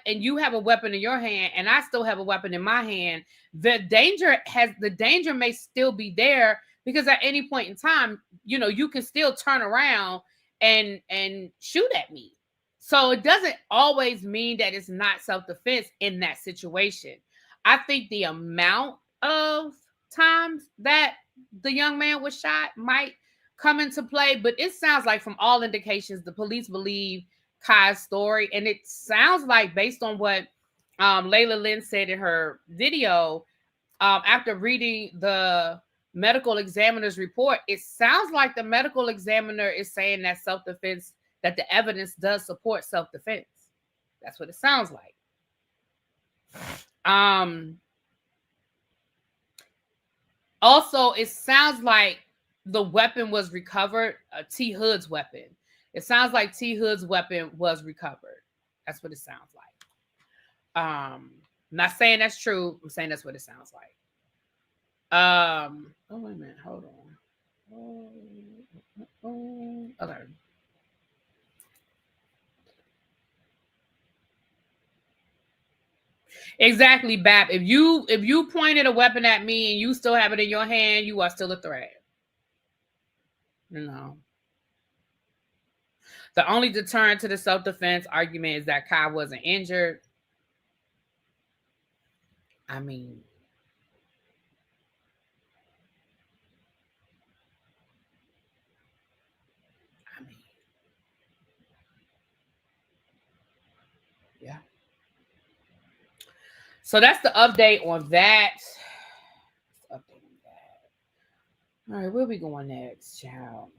and you have a weapon in your hand and I still have a weapon in my hand, the danger may still be there, because at any point in time, you can still turn around and shoot at me. So it doesn't always mean that it's not self-defense in that situation. I think the amount of times that the young man was shot might come into play, but it sounds like from all indications, the police believe Kai's story. And it sounds like, based on what Layla Lynn said in her video, after reading the medical examiner's report, it sounds like the medical examiner is saying that self-defense, that the evidence does support self-defense. That's what it sounds like. Also, it sounds like the weapon was recovered, T. Hood's weapon. It sounds like T. Hood's weapon was recovered. That's what it sounds like. I'm not saying that's true. I'm saying that's what it sounds like. Oh, wait a minute. Hold on. Okay. Exactly, Bap. If you pointed a weapon at me and you still have it in your hand, you are still a threat. The only deterrent to the self-defense argument is that Kai wasn't injured. I mean, yeah. So that's the update on that. All right, where we going next, child?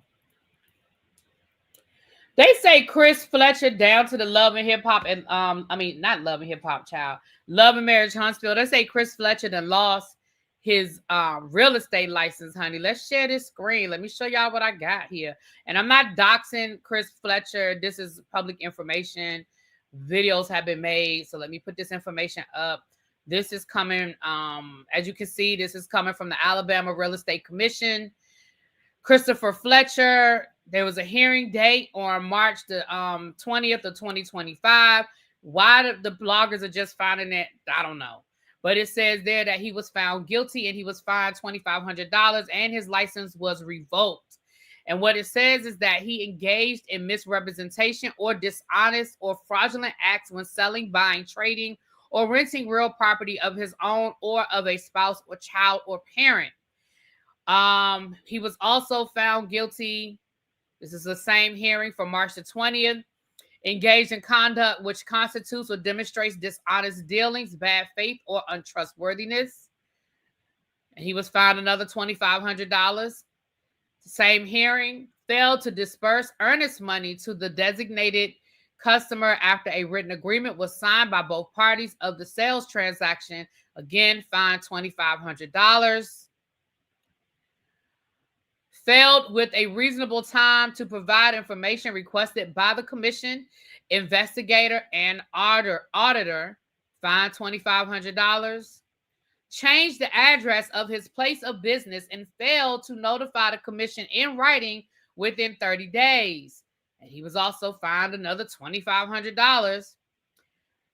They say Chris Fletcher down to the Love and Hip Hop and not Love and Hip Hop, child. Love and Marriage Huntsville. They say Chris Fletcher done lost his real estate license, honey. Let's share this screen. Let me show y'all what I got here. And I'm not doxing Chris Fletcher. This is public information. Videos have been made. So let me put this information up. This is coming, as you can see, this is coming from the Alabama Real Estate Commission. Christopher Fletcher, there was a hearing date on March the 20th of 2025. Why the bloggers are just finding it, I don't know. But it says there that he was found guilty and he was fined $2,500 and his license was revoked. And what it says is that he engaged in misrepresentation or dishonest or fraudulent acts when selling, buying, trading, or renting real property of his own or of a spouse or child or parent. He was also found guilty. This is the same hearing from March the 20th. Engaged in conduct which constitutes or demonstrates dishonest dealings, bad faith, or untrustworthiness. And he was fined another $2,500. Same hearing. Failed to disperse earnest money to the designated customer after a written agreement was signed by both parties of the sales transaction. Again, fined $2,500. Failed with a reasonable time to provide information requested by the commission, investigator, and auditor, fined $2,500. Changed the address of his place of business and failed to notify the commission in writing within 30 days. And he was also fined another $2,500.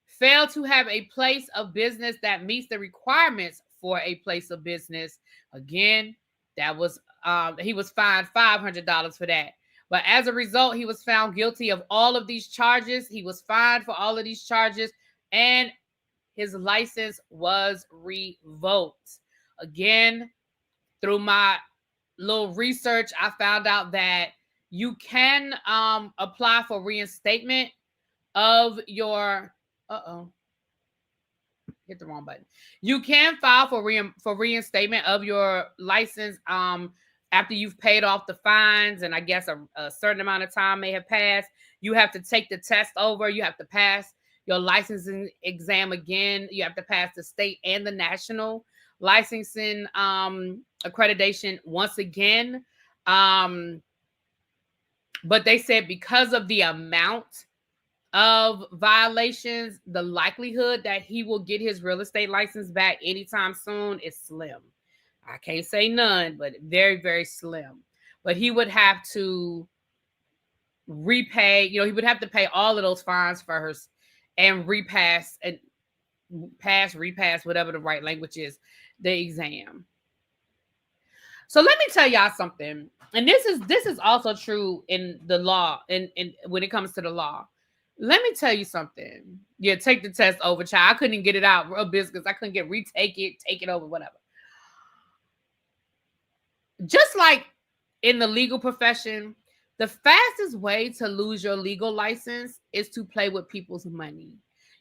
Failed to have a place of business that meets the requirements for a place of business. Again, that was he was fined $500 for that. But as a result, he was found guilty of all of these charges. He was fined for all of these charges, and his license was revoked. Again, through my little research, I found out that you can apply for reinstatement of your hit the wrong button. You can file for reinstatement of your license after you've paid off the fines, and I guess a certain amount of time may have passed. You have to take the test over. You have to pass your licensing exam again. You have to pass the state and the national licensing accreditation once again. But they said because of the amount of violations, the likelihood that he will get his real estate license back anytime soon is slim. I can't say none, but very, very slim. But he would have to repay, he would have to pay all of those fines first and repass, whatever the right language is, the exam. So let me tell y'all something. And this is also true in the law, and when it comes to the law. Let me tell you something. Yeah, take the test over, child. I couldn't get it out of business. I couldn't take it over, whatever. Just like in the legal profession, the fastest way to lose your legal license is to play with people's money.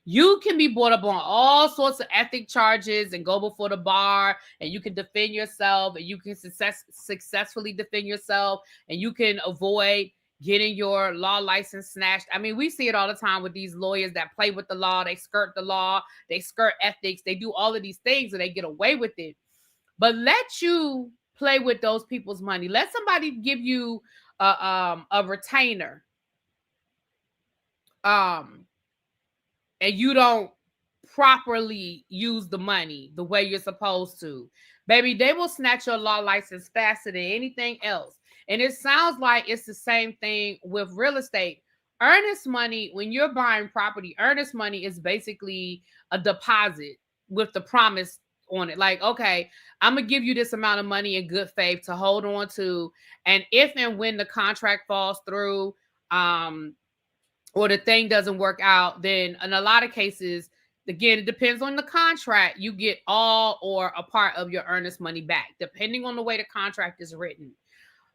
You can be brought up on all sorts of ethic charges and go before the bar, and you can defend yourself, and you can successfully defend yourself, and you can avoid getting your law license snatched. I mean, we see it all the time with these lawyers that play with the law. They skirt the law. They skirt ethics. They do all of these things and they get away with it. But let you play with those people's money. Let somebody give you a retainer. And you don't properly use the money the way you're supposed to. Baby, they will snatch your law license faster than anything else. And it sounds like it's the same thing with real estate. Earnest money, when you're buying property, earnest money is basically a deposit with the promise on it. Like, okay, I'm going to give you this amount of money in good faith to hold on to. And if and when the contract falls through, or the thing doesn't work out, then in a lot of cases, again, it depends on the contract. You get all or a part of your earnest money back, depending on the way the contract is written.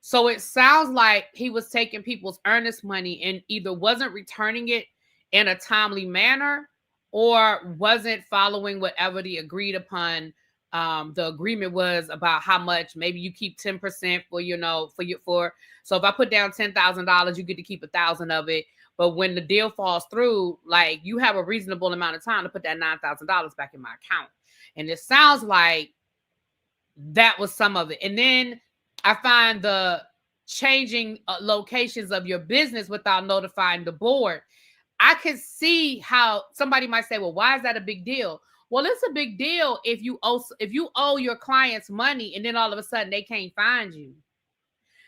So it sounds like he was taking people's earnest money and either wasn't returning it in a timely manner or wasn't following whatever the agreed upon the agreement was about how much. Maybe you keep 10% for so if I put down $10,000, you get to keep 1,000 of it. But when the deal falls through, like, you have a reasonable amount of time to put that $9,000 back in my account. And it sounds like that was some of it. And then I find the changing locations of your business without notifying the board. I could see how somebody might say, well, why is that a big deal? Well, it's a big deal if you owe your clients money and then all of a sudden they can't find you.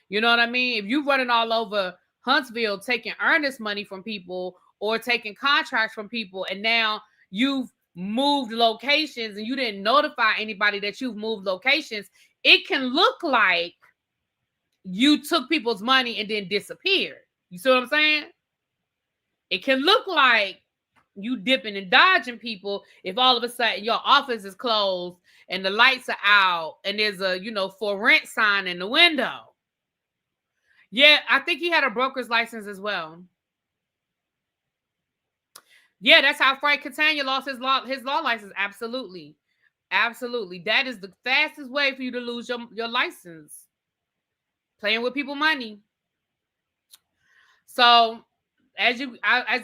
You know what I mean? If you're running all over Huntsville taking earnest money from people or taking contracts from people, and now you've moved locations and you didn't notify anybody that you've moved locations, it can look like you took people's money and then disappeared. You see what I'm saying? It can look like you dipping and dodging people if all of a sudden your office is closed and the lights are out and there's a, for rent sign in the window. Yeah, I think he had a broker's license as well. Yeah, that's how Frank Catania lost his law license. Absolutely. Absolutely. That is the fastest way for you to lose your license. Playing with people's money. So, as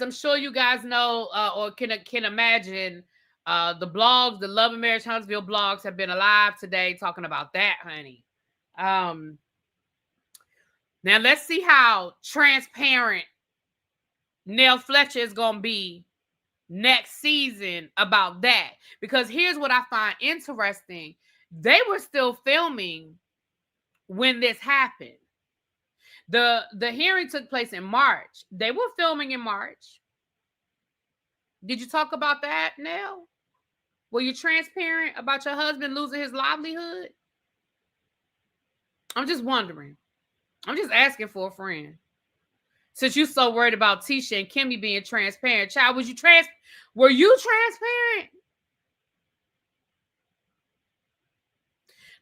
I'm sure you guys know or can imagine, the blogs, the Love and Marriage Huntsville blogs have been alive today talking about that, honey. Now let's see how transparent Nell Fletcher is going to be next season about that. Because here's what I find interesting. They were still filming when this happened. The hearing took place in March. They were filming in March. Did you talk about that, Nell? Were you transparent about your husband losing his livelihood? I'm just wondering. I'm just asking for a friend. Since you're so worried about Tisha and Kimmy being transparent, child, were you transparent?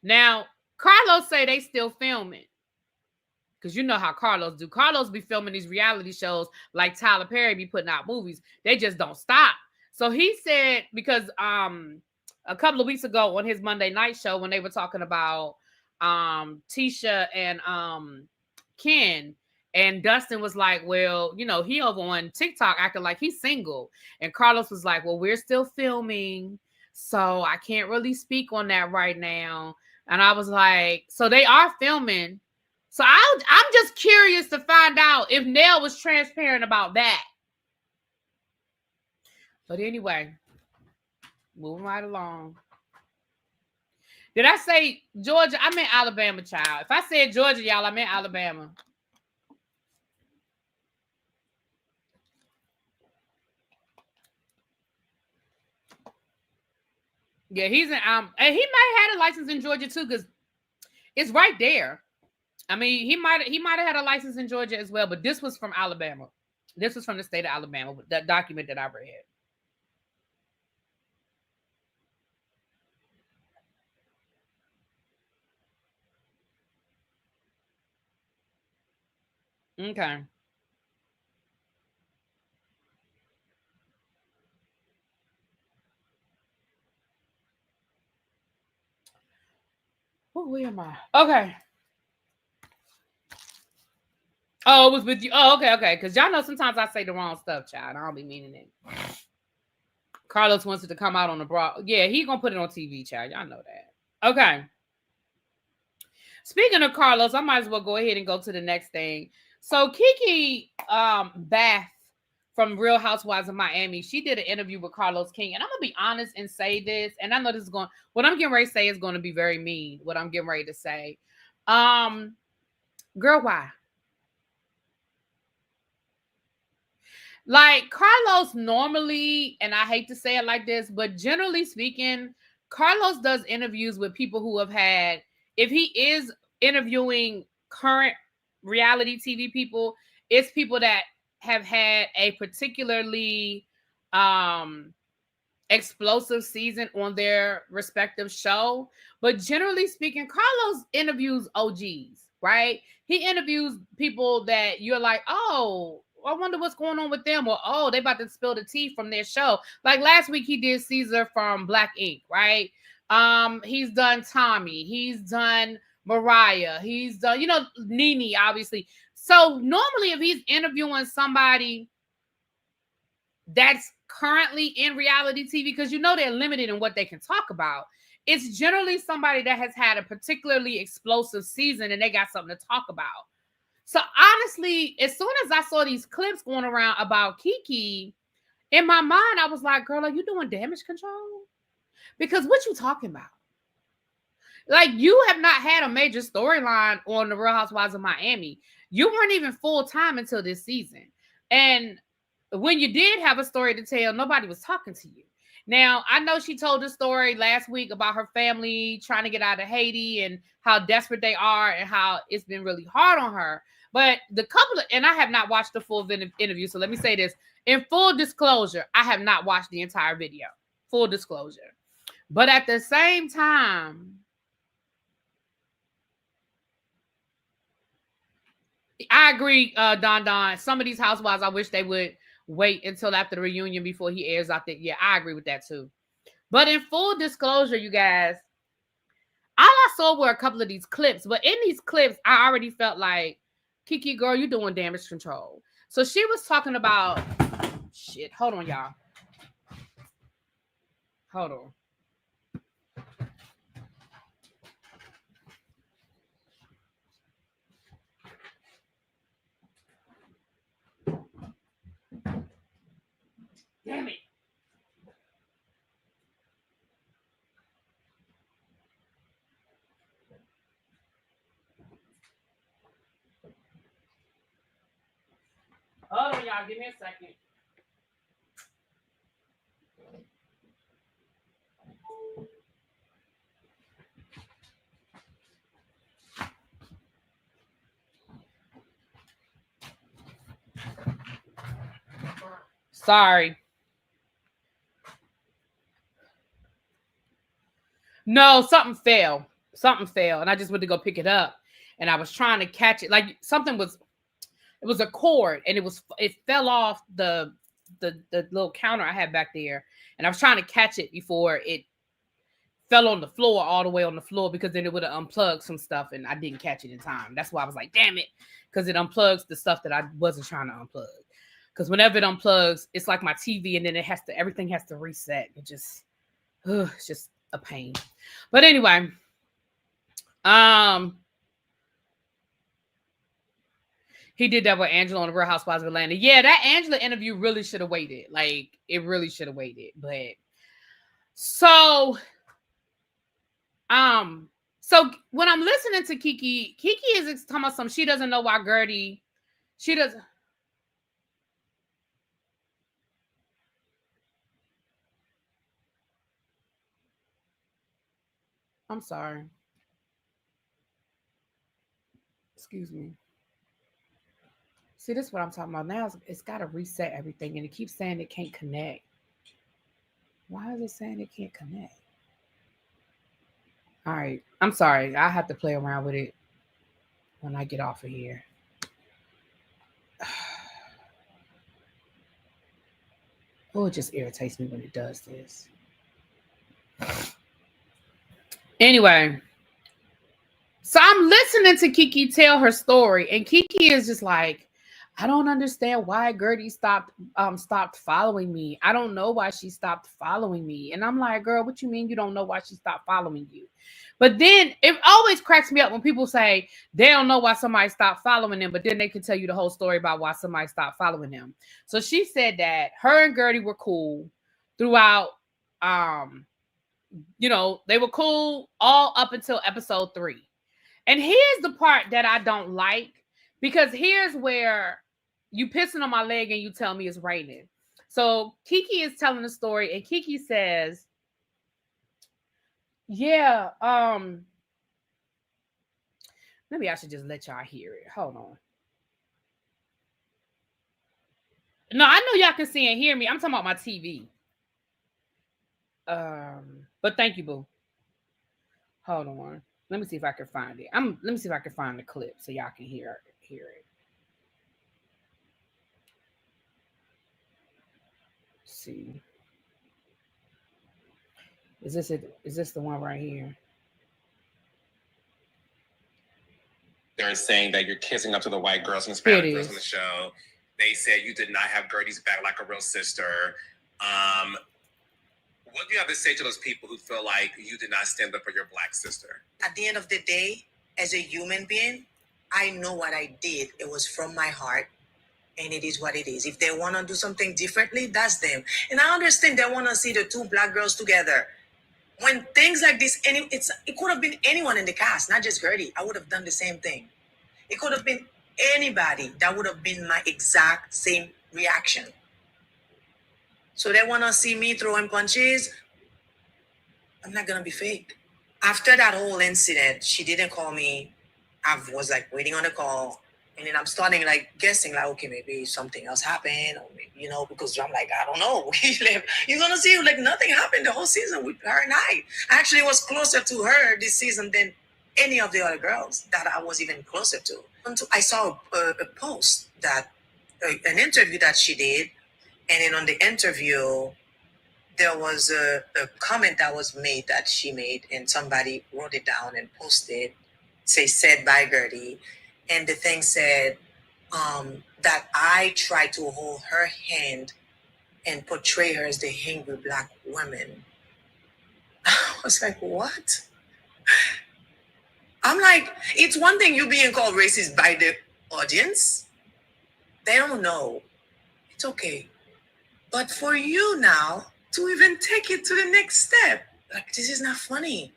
Now, Carlos say they still filming. Because you know how Carlos do. Carlos be filming these reality shows like Tyler Perry be putting out movies. They just don't stop. So he said, because a couple of weeks ago on his Monday night show, when they were talking about Tisha and Ken, and Dustin was like, well, he over on TikTok acting like he's single. And Carlos was like, well, we're still filming, so I can't really speak on that right now. And I was like, so they are filming. So I'm just curious to find out if Nell was transparent about that. But anyway, moving right along. Did I say Georgia? I meant Alabama, child. If I said Georgia, y'all, I meant Alabama. Yeah, he's in and he might have had a license in Georgia too, because it's right there. I mean, he might have had a license in Georgia as well, but this was from Alabama. This was from the state of Alabama, that document that I read. Okay. Where am I? Okay. Oh, it was with you. Oh, okay. Because y'all know sometimes I say the wrong stuff, child. I don't be meaning it. Carlos wants it to come out on the broad. Yeah, he gonna put it on TV, child. Y'all know that. Okay. Speaking of Carlos, I might as well go ahead and go to the next thing. So Kiki Bath from Real Housewives of Miami, she did an interview with Carlos King. And I'm going to be honest and say this. And I know this is what I'm getting ready to say is going to be very mean, what I'm getting ready to say. Girl, why? Like Carlos normally, and I hate to say it like this, but generally speaking, Carlos does interviews with people who have had, if he is interviewing current reality TV people, it's people that have had a particularly explosive season on their respective show. But generally speaking, Carlos interviews OGs, right? He interviews people that you're like, oh, I wonder what's going on with them, or oh, they about to spill the tea from their show. Like last week, he did Caesar from Black Ink, right? He's done Tommy, he's done Mariah, he's done, Nene, obviously. So normally, if he's interviewing somebody that's currently in reality TV, because they're limited in what they can talk about, it's generally somebody that has had a particularly explosive season and they got something to talk about. So honestly, as soon as I saw these clips going around about Kiki, in my mind, I was like, girl, are you doing damage control? Because what you talking about? Like, you have not had a major storyline on the Real Housewives of Miami. You weren't even full time until this season. And when you did have a story to tell, nobody was talking to you. Now, I know she told the story last week about her family trying to get out of Haiti and how desperate they are and how it's been really hard on her. But and I have not watched the full interview. So let me say this. In full disclosure, I have not watched the entire video. Full disclosure. But at the same time, I agree, Don. Some of these housewives, I wish they would wait until after the reunion before he airs out there. Yeah, I agree with that too. But in full disclosure, you guys, all I saw were a couple of these clips. But in these clips, I already felt like, Kiki, girl, you doing damage control. So she was talking about shit. Hold on, y'all. Hold on. Damn it. Hold on, y'all. Give me a second. Sorry. No, something fell. And I just went to go pick it up. And I was trying to catch it. Like something was, it was a cord and it fell off the little counter I had back there. And I was trying to catch it before it fell on the floor, all the way on the floor, because then it would have unplugged some stuff and I didn't catch it in time. That's why I was like, damn it. Because it unplugs the stuff that I wasn't trying to unplug. Because whenever it unplugs, it's like my TV and then everything has to reset. It's just a pain. But anyway, he did that with Angela on the Real Housewives of Atlanta. Yeah, that Angela interview really should have waited. Like, it really should have waited. But so when I'm listening to Kiki is talking about she doesn't know why Gertie, she doesn't. I'm sorry. Excuse me. See, this is what I'm talking about now. It's got to reset everything, and it keeps saying it can't connect. Why is it saying it can't connect? All right. I'm sorry. I have to play around with it when I get off of here. Oh, it just irritates me when it does this. Anyway, so I'm listening to Kiki tell her story, and Kiki is just like, I don't understand why Gertie stopped following me. I don't know why she stopped following me. And I'm like, girl, what you mean you don't know why she stopped following you? But then it always cracks me up when people say they don't know why somebody stopped following them, but then they can tell you the whole story about why somebody stopped following them. So she said that her and Gertie were cool throughout, they were cool all up until episode 3. And here's the part that I don't like, because here's where you pissing on my leg and you tell me it's raining. So Kiki is telling the story, and Kiki says, yeah, maybe I should just let y'all hear it. Hold on. No, I know y'all can see and hear me. I'm talking about my TV. But thank you, boo. Hold on. Let me see if I can find it. Let me see if I can find the clip so y'all can hear it. Let's see. Is this it? Is this the one right here? They're saying that you're kissing up to the white girls and Hispanic girls on the show. They said you did not have Gertie's back like a real sister. What do you have to say to those people who feel like you did not stand up for your black sister? At the end of the day, as a human being, I know what I did. It was from my heart, and it is what it is. If they want to do something differently, that's them. And I understand they want to see the two black girls together. When things like this, it could have been anyone in the cast, not just Gertie. I would have done the same thing. It could have been anybody. That would have been my exact same reaction. So they want to see me throwing punches. I'm not going to be fake. After that whole incident, she didn't call me. I was like waiting on a call. And then I'm starting like guessing, like, okay, maybe something else happened, or maybe, you know, because I'm like, I don't know. You're gonna see like nothing happened the whole season with her and I. Actually was closer to her this season than any of the other girls that I was even closer to. I saw a post that an interview that she did, and then on the interview there was a comment that was made that she made, and somebody wrote it down and posted, said by Gertie. And the thing said that I tried to hold her hand and portray her as the angry Black woman. I was like, what? I'm like, it's one thing you being called racist by the audience. They don't know. It's okay. But for you now to even take it to the next step, like, this is not funny.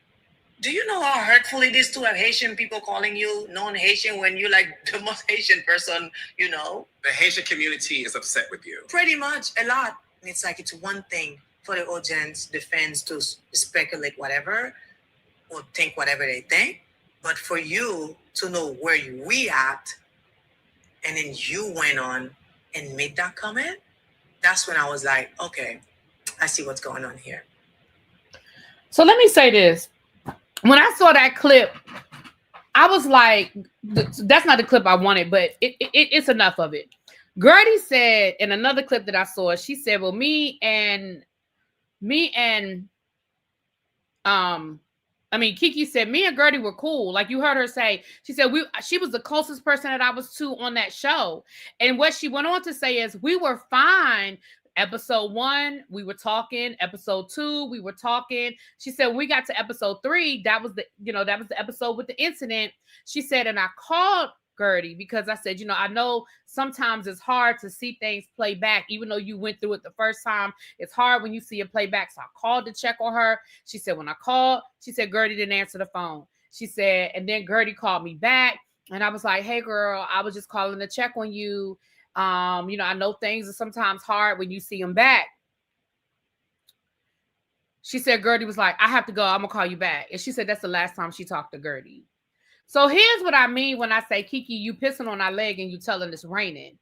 Do you know how hurtful it is to have Haitian people calling you non-Haitian when you're like the most Haitian person, you know? The Haitian community is upset with you. Pretty much, a lot. And it's like, it's one thing for the audience, the fans to speculate whatever or think whatever they think. But for you to know where we at, and then you went on and made that comment, that's when I was like, okay, I see what's going on here. So let me say this. When I saw that clip, I was like, that's not the clip I wanted, but it's enough of it. Gertie said in another clip that I saw, she said, well, Kiki said, me and Gertie were cool. Like you heard her say, she said, she was the closest person that I was to on that show. And what she went on to say is, we were fine. Episode 1, we were talking. Episode 2, we were talking. She said, when we got to episode 3, that was the episode with the incident. She said, and I called Gertie because I said, I know sometimes it's hard to see things play back, even though you went through it the first time. It's hard when you see it play back. So I called to check on her. She said, when I called, she said, Gertie didn't answer the phone. She said, and then Gertie called me back. And I was like, hey, girl, I was just calling to check on you. I know things are sometimes hard when you see them back. She said, Gertie was like, I have to go. I'm going to call you back. And she said that's the last time she talked to Gertie. So here's what I mean when I say, Kiki, you pissing on our leg and you telling it's raining.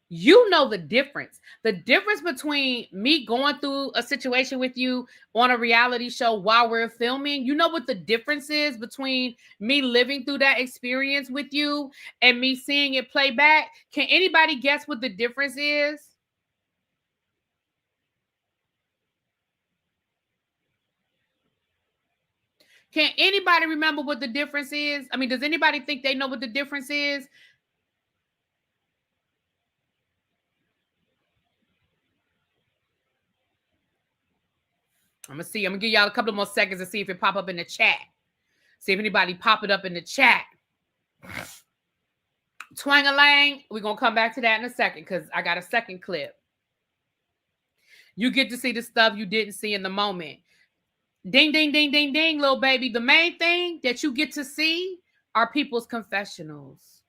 You know the difference. The difference between me going through a situation with you on a reality show while we're filming, you know what the difference is between me living through that experience with you and me seeing it play back? Can anybody guess what the difference is? Can anybody remember what the difference is? I mean, does anybody think they know what the difference is? I'm going to see. I'm going to give y'all a couple more seconds to see if it pop up in the chat. See if anybody pop it up in the chat. Twang-a-lang. We're going to come back to that in a second because I got a second clip. You get to see the stuff you didn't see in the moment. Ding, ding, ding, ding, ding, little baby. The main thing that you get to see are people's confessionals.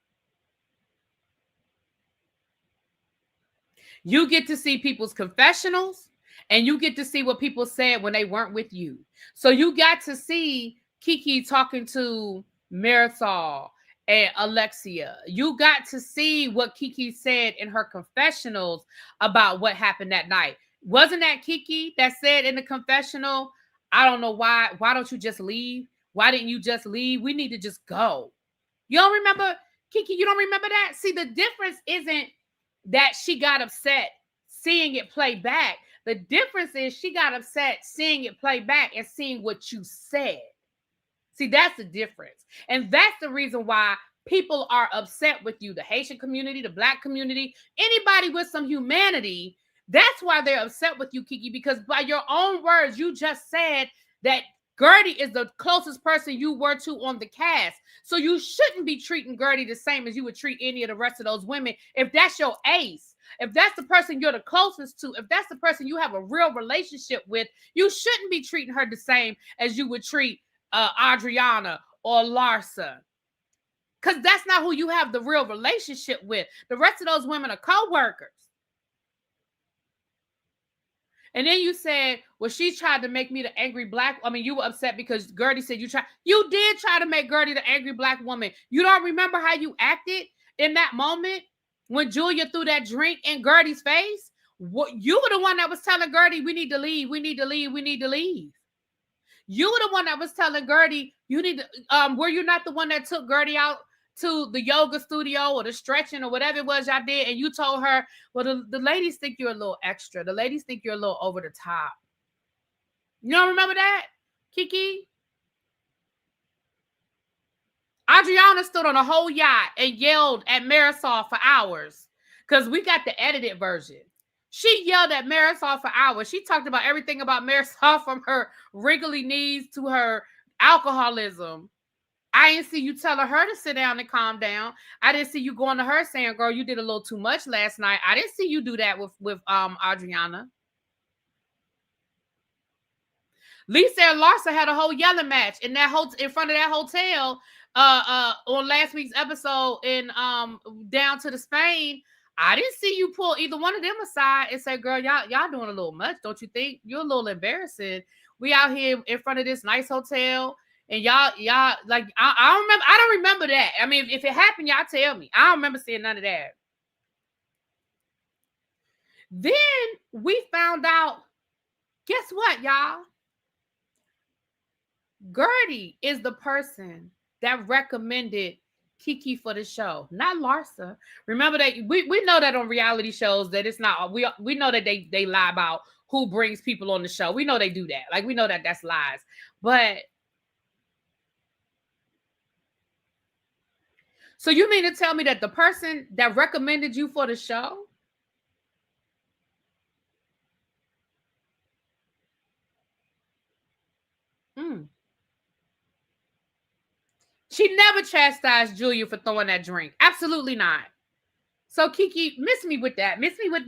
You get to see people's confessionals. And you get to see what people said when they weren't with you. So you got to see Kiki talking to Marisol and Alexia. You got to see what Kiki said in her confessionals about what happened that night. Wasn't that Kiki that said in the confessional, I don't know why don't you just leave? Why didn't you just leave? We need to just go. You don't remember, Kiki, you don't remember that? See, the difference isn't that she got upset seeing it play back. The difference is she got upset seeing it play back and seeing what you said. See, that's the difference. And that's the reason why people are upset with you. The Haitian community, the Black community, anybody with some humanity, that's why they're upset with you, Kiki, because by your own words, you just said that Gertie is the closest person you were to on the cast. So you shouldn't be treating Gertie the same as you would treat any of the rest of those women if that's your ace. if that's the person you're the closest to, if that's the person you have a real relationship with, you shouldn't be treating her the same as you would treat Adriana or Larsa. Because that's not who you have the real relationship with. The rest of those women are co-workers. And then you said, well, she tried to make me the angry black. I mean, you were upset because Gertie said you tried. You did try to make Gertie the angry black woman. You don't remember how you acted in that moment when Julia threw that drink in Gertie's face? What, you were the one that was telling Gertie, we need to leave, we need to leave, we need to leave. You were the one that was telling Gertie, you need to, were you not the one that took Gertie out to the yoga studio or the stretching or whatever it was y'all did, and you told her, well, the ladies think you're a little extra. The ladies think you're a little over the top. You don't remember that, Kiki? Adriana stood on a whole yacht and yelled at Marisol for hours because we got the edited version. She yelled at Marisol for hours. She talked about everything about Marisol, from her wriggly knees to her alcoholism. I didn't see you telling her to sit down and calm down. I didn't see you going to her saying, girl, you did a little too much last night. I didn't see you do that with Adriana. Lisa and Larsa had a whole yelling match in front of that hotel on last week's episode in down to the Spain. I didn't see you pull either one of them aside and say, girl, y'all doing a little much, don't you think? You're a little embarrassing. We out here in front of this nice hotel. And y'all, like, I don't remember that. I mean, if it happened, y'all tell me. I don't remember seeing none of that. Then we found out, guess what, y'all? Gertie is the person that recommended Kiki for the show, not Larsa. Remember that we know that on reality shows that it's not, we know that they lie about who brings people on the show. We know they do that. Like, we know that that's lies. But so you mean to tell me that the person that recommended you for the show she never chastised Julia for throwing that drink? Absolutely not. So Kiki, miss me with that. Miss me with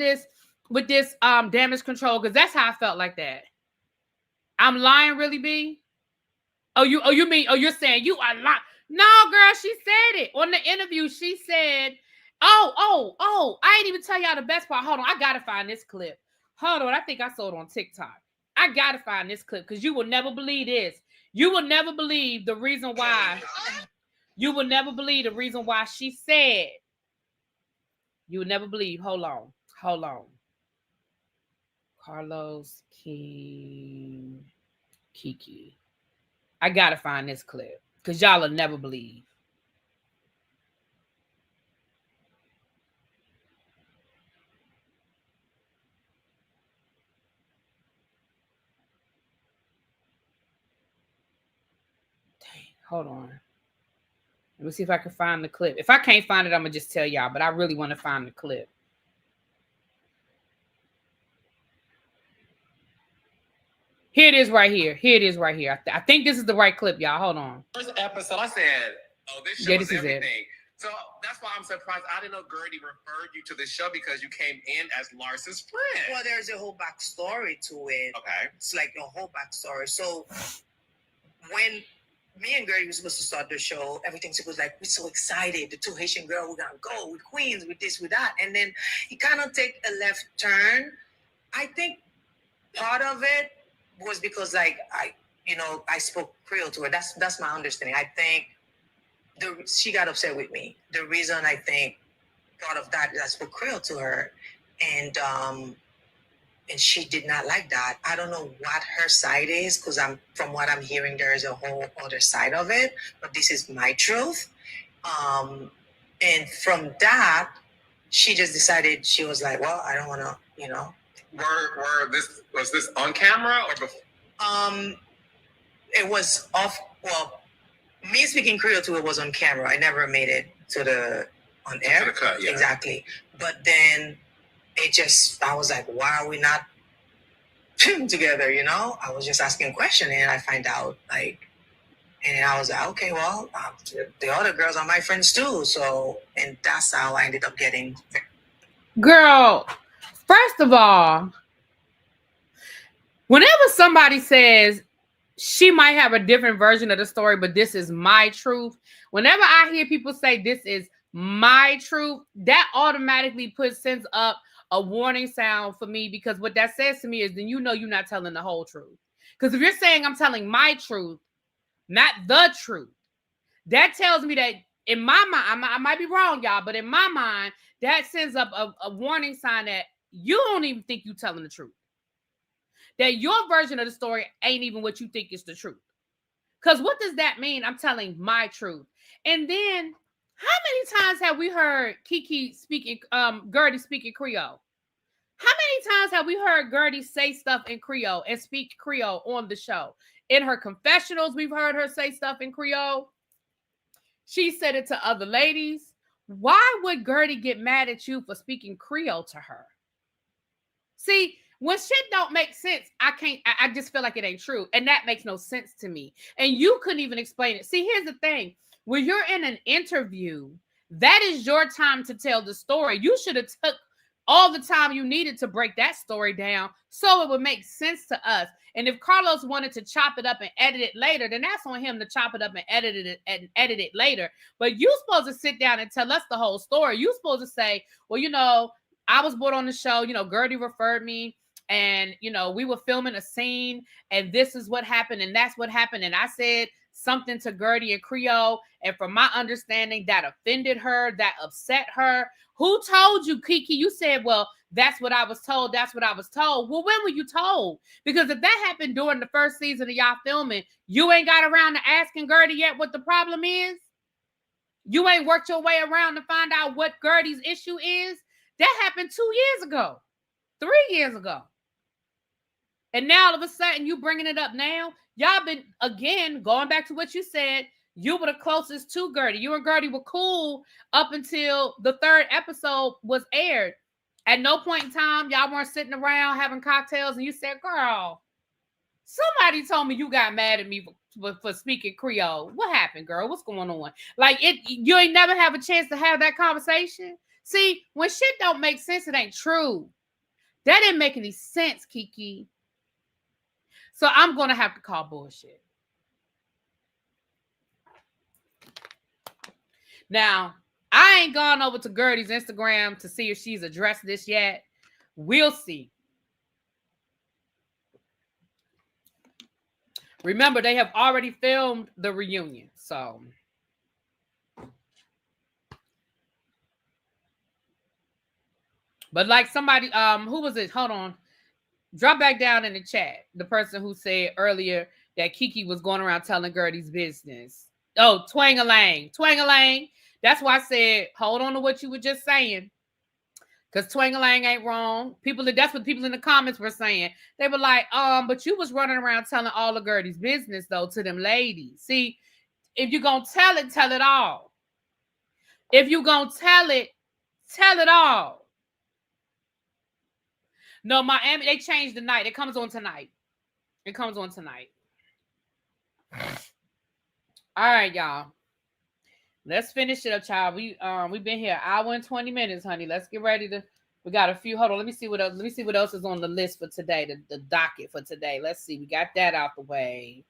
this damage control, because that's how I felt like that. I'm lying, really, B? You're saying you are lying. No, girl, she said it on the interview. She said, oh, I ain't even tell y'all the best part. Hold on, I gotta find this clip. Hold on, I think I saw it on TikTok. I gotta find this clip because you will never believe this. You will never believe the reason why. You will never believe the reason why she said. You will never believe. Hold on. Carlos King Kiki. I gotta find this clip because y'all will never believe. Dang, hold on. Let me see if I can find the clip. If I can't find it, I'm gonna just tell y'all, but I really want to find the clip. Here it is right here. I think this is the right clip, y'all. Hold on. First episode, I said, oh, this show is everything. So that's why I'm surprised. I didn't know Gertie referred you to the show because you came in as Larsa's friend. Well, there's a whole backstory to it. Okay. It's like a whole backstory. So when me and Gertie were supposed to start the show, everything was like, we're so excited. The two Haitian girls, we're going to go with Queens, with this, with that. And then it kind of take a left turn. I think part of it was because, like, I spoke Creole to her. That's my understanding. I think she got upset with me. The reason I think part of that is I spoke Creole to her, and she did not like that. I don't know what her side is, because from what I'm hearing, there is a whole other side of it. But this is my truth. And from that, she just decided, she was like, well, I don't want to, Was this on camera or before? It was off. Well, me speaking Creole to it was on camera. I never made it on air. To the cut, yeah. Exactly. But then I was like, why are we not together? I was just asking a question, and I find out, like, and I was like, okay, well, the other girls are my friends too. So, and that's how I ended up getting. Girl, first of all, whenever somebody says she might have a different version of the story, but this is my truth, whenever I hear people say this is my truth, that automatically sends up a warning sound for me, because what that says to me is then you know you're not telling the whole truth. Because if you're saying I'm telling my truth, not the truth, that tells me that in my mind, I might be wrong, y'all, but in my mind, that sends up a warning sign that you don't even think you're telling the truth. That your version of the story ain't even what you think is the truth. Because what does that mean? I'm telling my truth. And then, how many times have we heard Kiki speaking, Gertie speaking Creole? How many times have we heard Gertie say stuff in Creole and speak Creole on the show? In her confessionals, we've heard her say stuff in Creole. She said it to other ladies. Why would Gertie get mad at you for speaking Creole to her? See, when shit don't make sense, I just feel like it ain't true. And that makes no sense to me. And you couldn't even explain it. See, here's the thing. When you're in an interview, that is your time to tell the story. You should have took all the time you needed to break that story down so it would make sense to us. And if Carlos wanted to chop it up and edit it later, then that's on him to chop it up and edit it later. But you supposed to sit down and tell us the whole story. You supposed to say, well, you know, I was brought on the show, you know, Gertie referred me, and, you know, we were filming a scene and this is what happened and that's what happened. And I said something to Gertie in Creole. And from my understanding, that offended her, that upset her. Who told you, Kiki? You said, well, that's what I was told. That's what I was told. Well, when were you told? Because if that happened during the first season of y'all filming, you ain't got around to asking Gertie yet what the problem is. You ain't worked your way around to find out what Gertie's issue is. That happened 2 years ago, 3 years ago. And now all of a sudden you bringing it up now. Y'all been, again, going back to what you said, you were the closest to Gertie. You and Gertie were cool up until the 3rd episode was aired. At no point in time, y'all weren't sitting around having cocktails and you said, girl, somebody told me you got mad at me for speaking Creole. What happened, girl? What's going on? Like, you ain't never have a chance to have that conversation. See, when shit don't make sense, it ain't true. That didn't make any sense, Kiki. So I'm going to have to call bullshit. Now, I ain't gone over to Gertie's Instagram to see if she's addressed this yet. We'll see. Remember, they have already filmed the reunion, so. But like somebody, who was it? Hold on. Drop back down in the chat. The person who said earlier that Kiki was going around telling Gertie's business. Oh, Twang-a-lang. Twang-a-lang. That's why I said, hold on to what you were just saying. Because Twang-a-lang ain't wrong. That's what people in the comments were saying. They were like, but you was running around telling all of Gertie's business, though, to them ladies. See, if you're going to tell it all. If you're going to tell it all. No, Miami, they changed the night. It comes on tonight. All right, y'all. Let's finish it up, child. We've been here an hour and 20 minutes, honey. Let's get ready to. We got a few. Hold on. Let me see what else is on the list for today. The docket for today. Let's see. We got that out the way.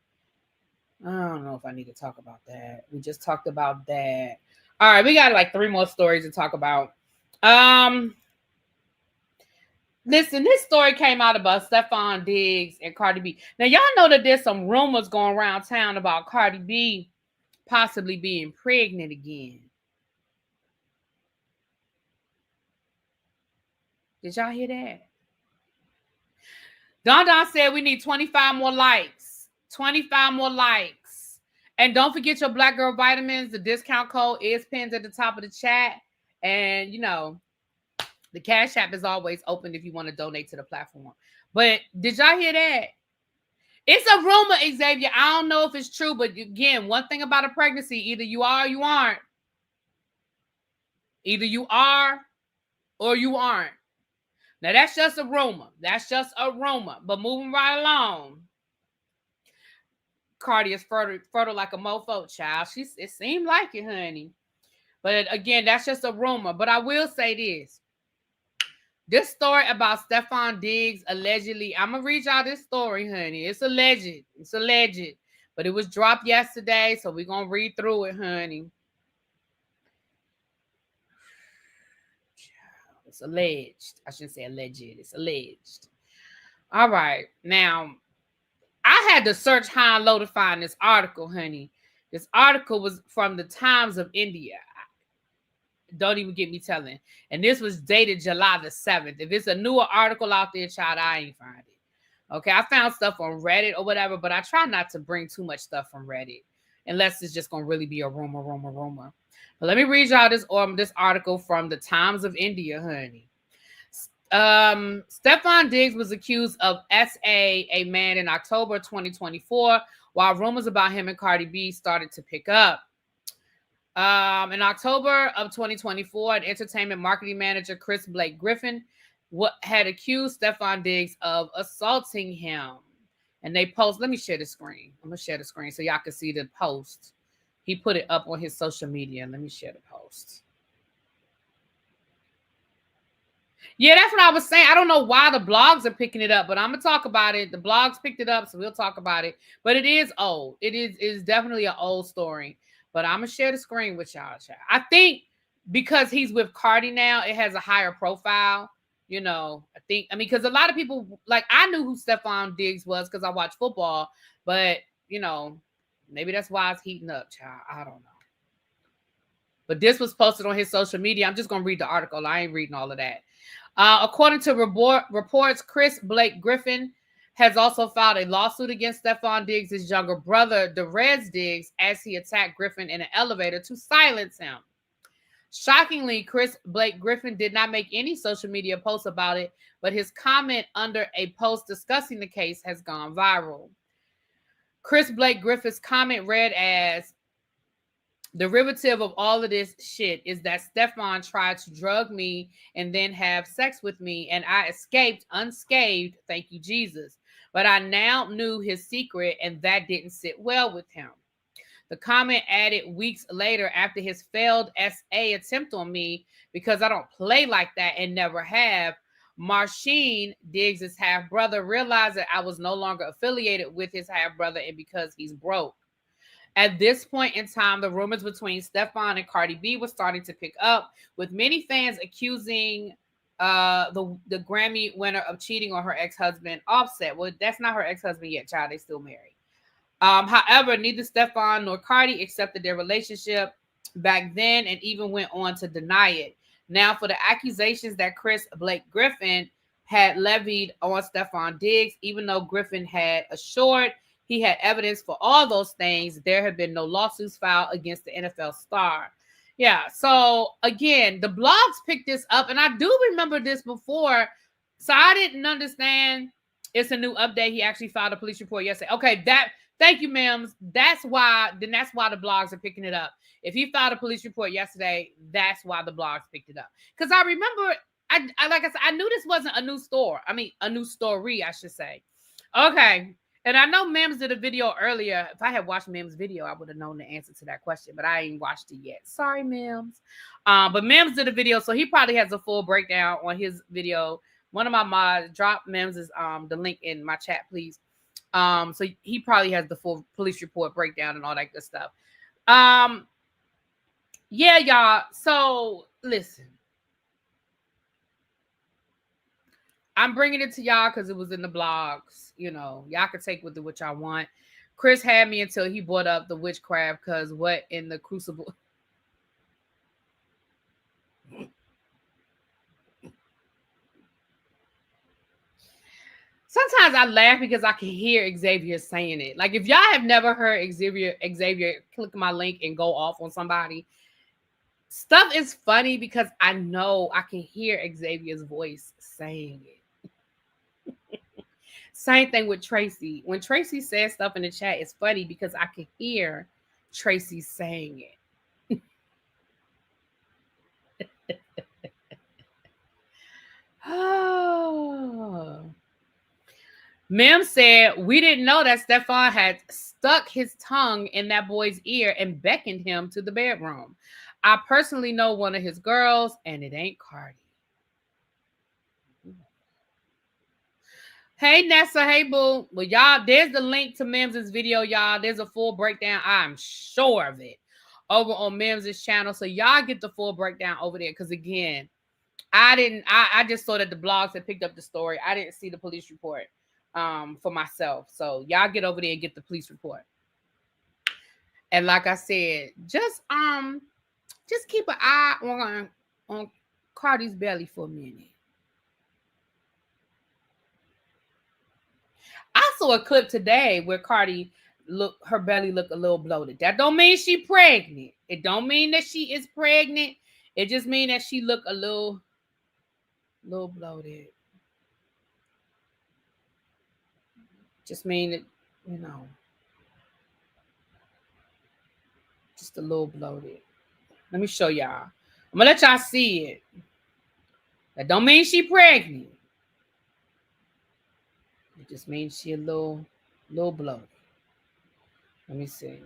I don't know if I need to talk about that. We just talked about that. All right, we got like 3 more stories to talk about. Listen, this story came out about Stefan Diggs and Cardi B. Now, y'all know that there's some rumors going around town about Cardi B possibly being pregnant again. Did y'all hear that? Don said we need 25 more likes. 25 more likes. And don't forget your Black Girl Vitamins. The discount code is pinned at the top of the chat. And, you know, the Cash App is always open if you want to donate to the platform. But did y'all hear that? It's a rumor, Xavier. I don't know if it's true, but again, one thing about a pregnancy, either you are or you aren't. Either you are or you aren't. Now, that's just a rumor. But moving right along, Cardi is fertile like a mofo, child. It seemed like it, honey. But again, that's just a rumor. But I will say this. This story about Stefon Diggs allegedly, I'm going to read y'all this story, honey. It's alleged. It's alleged. But it was dropped yesterday, so we're going to read through it, honey. It's alleged. I shouldn't say alleged. It's alleged. All right. Now, I had to search high and low to find this article, honey. This article was from the Times of India. Don't even get me telling. And this was dated July the 7th. If it's a newer article out there, child, I ain't find it. Okay, I found stuff on Reddit or whatever, but I try not to bring too much stuff from Reddit unless it's just going to really be a rumor. But let me read y'all this article from the Times of India, honey. Stefon Diggs was accused of a man in October 2024, while rumors about him and Cardi B started to pick up. In October of 2024, an entertainment marketing manager, Chris Blake Griffin, had accused Stefon Diggs of assaulting him. And they post, let me share the screen. I'm going to share the screen so y'all can see the post. He put it up on his social media. Let me share the post. Yeah, that's what I was saying. I don't know why the blogs are picking it up, but I'm going to talk about it. The blogs picked it up, so we'll talk about it. But it is old. It is definitely an old story. But I'm going to share the screen with y'all. I think because he's with Cardi now, it has a higher profile. You know, because a lot of people, like, I knew who Stefon Diggs was because I watched football. But, you know, maybe that's why it's heating up, child. I don't know. But this was posted on his social media. I'm just going to read the article. I ain't reading all of that. According to reports, Chris Blake Griffin has also filed a lawsuit against Stefon Diggs' younger brother, Derez Diggs, as he attacked Griffin in an elevator to silence him. Shockingly, Chris Blake Griffin did not make any social media posts about it, but his comment under a post discussing the case has gone viral. Chris Blake Griffin's comment read as, "Derivative of all of this shit is that Stefon tried to drug me and then have sex with me, and I escaped unscathed, thank you, Jesus. But I now knew his secret, and that didn't sit well with him." The comment added weeks later after his failed SA attempt on me, because I don't play like that and never have. Marcin, Diggs' half-brother, realized that I was no longer affiliated with his half-brother, and because he's broke. At this point in time, the rumors between Stefon and Cardi B were starting to pick up, with many fans accusing the Grammy winner of cheating on her ex-husband, Offset. Well, that's not her ex-husband yet, child. They still married. However, neither Stefon nor Cardi accepted their relationship back then and even went on to deny it. Now, for the accusations that Chris Blake Griffin had levied on Stefon Diggs, even though Griffin had assured he had evidence for all those things, there have been no lawsuits filed against the NFL star. Yeah, so again, the blogs picked this up, and I do remember this before, so I didn't understand. It's a new update. He actually filed a police report yesterday. Okay, thank you, ma'ams. That's why the blogs are picking it up. If he filed a police report yesterday, that's why the blogs picked it up. Because I remember, like I said, I knew this wasn't a new story. I mean, a new story, I should say. Okay. And I know Mims did a video earlier. If I had watched Mims' video, I would have known the answer to that question, but I ain't watched it yet. Sorry, Mims. But Mims did a video, so he probably has a full breakdown on his video. One of my mods, drop Mims' the link in my chat, please. So he probably has the full police report breakdown and all that good stuff. Yeah, y'all. So listen. I'm bringing it to y'all because it was in the blogs. You know, y'all can take with it what y'all want. Chris had me until he brought up the witchcraft, because what in the crucible? Sometimes I laugh because I can hear Xavier saying it. Like, if y'all have never heard Xavier click my link and go off on somebody, stuff is funny because I know I can hear Xavier's voice saying it. Same thing with Tracy. When Tracy says stuff in the chat, it's funny because I can hear Tracy saying it. Oh. Mem said, "We didn't know that Stefon had stuck his tongue in that boy's ear and beckoned him to the bedroom. I personally know one of his girls, and it ain't Cardi." Hey Nessa, hey boo. Well, y'all, there's the link to Mims's video, y'all. There's a full breakdown. I'm sure of it. Over on Mims's channel. So y'all get the full breakdown over there. Because again, I just saw that the blogs had picked up the story. I didn't see the police report for myself. So y'all get over there and get the police report. And like I said, just keep an eye on Cardi's belly for a minute. I saw a clip today where Cardi her belly look a little bloated. That don't mean she pregnant. It don't mean that she is pregnant. It just mean that she look a little bloated. Just mean that, just a little bloated. Let me show y'all. I'm gonna let y'all see it. That don't mean she pregnant. It just means she a little bloated. Let me see.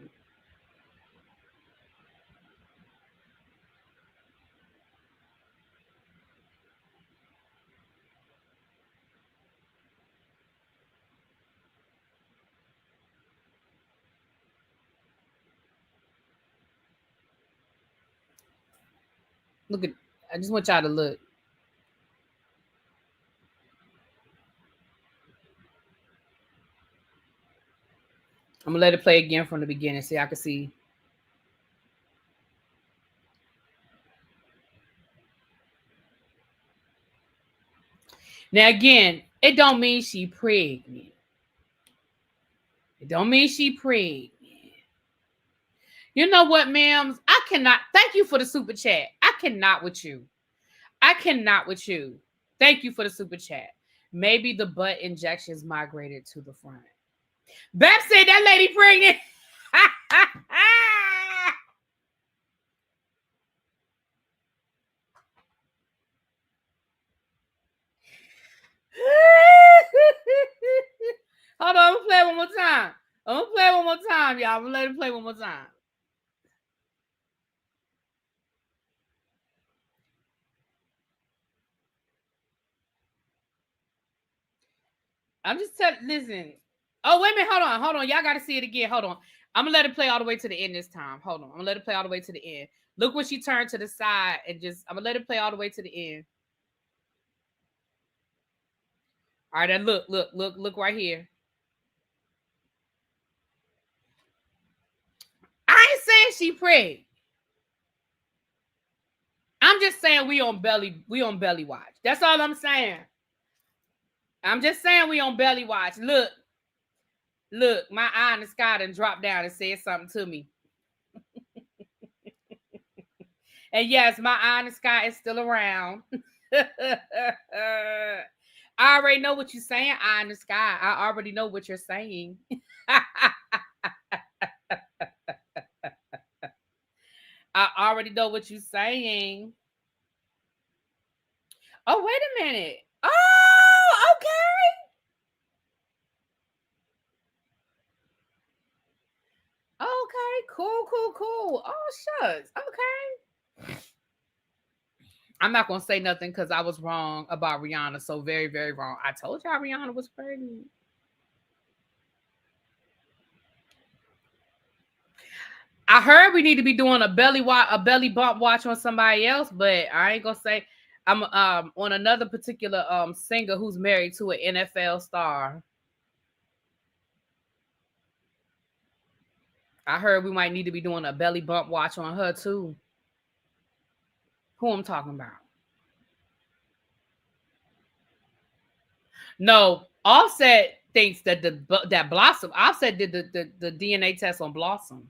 Look at, I just want y'all to look. I'm gonna let it play again from the beginning so y'all can see. Now again, it don't mean she pregnant. It don't mean she pregnant. You know what, ma'ams? I cannot. Thank you for the super chat. I cannot with you. Thank you for the super chat. Maybe the butt injections migrated to the front. Beth said that lady pregnant. Hold on, I'm gonna play it one more time. Y'all. I'm gonna let it play one more time. I'm just telling, listen. Oh, wait a minute. Hold on. Y'all got to see it again. Hold on. I'm going to let it play all the way to the end this time. Hold on. I'm going to let it play all the way to the end. Look when she turned to the side and I'm going to let it play all the way to the end. All right, then look right here. I ain't saying she pregnant. I'm just saying we on belly watch. That's all I'm saying. I'm just saying we on belly watch. Look, my eye in the sky done dropped down and said something to me. And yes, my eye in the sky is still around. I already know what you're saying, eye in the sky. I already know what you're saying. I already know what you're saying. Oh, wait a minute. Oh, okay. Okay, cool. Oh, shucks. Okay. I'm not going to say nothing because I was wrong about Rihanna. So very, very wrong. I told y'all Rihanna was pregnant. I heard we need to be doing a belly bump watch on somebody else, but I ain't going to say. I'm on another particular singer who's married to an NFL star. I heard we might need to be doing a belly bump watch on her too. Who I'm talking about? No, Offset thinks that that Blossom. Offset did the DNA test on Blossom.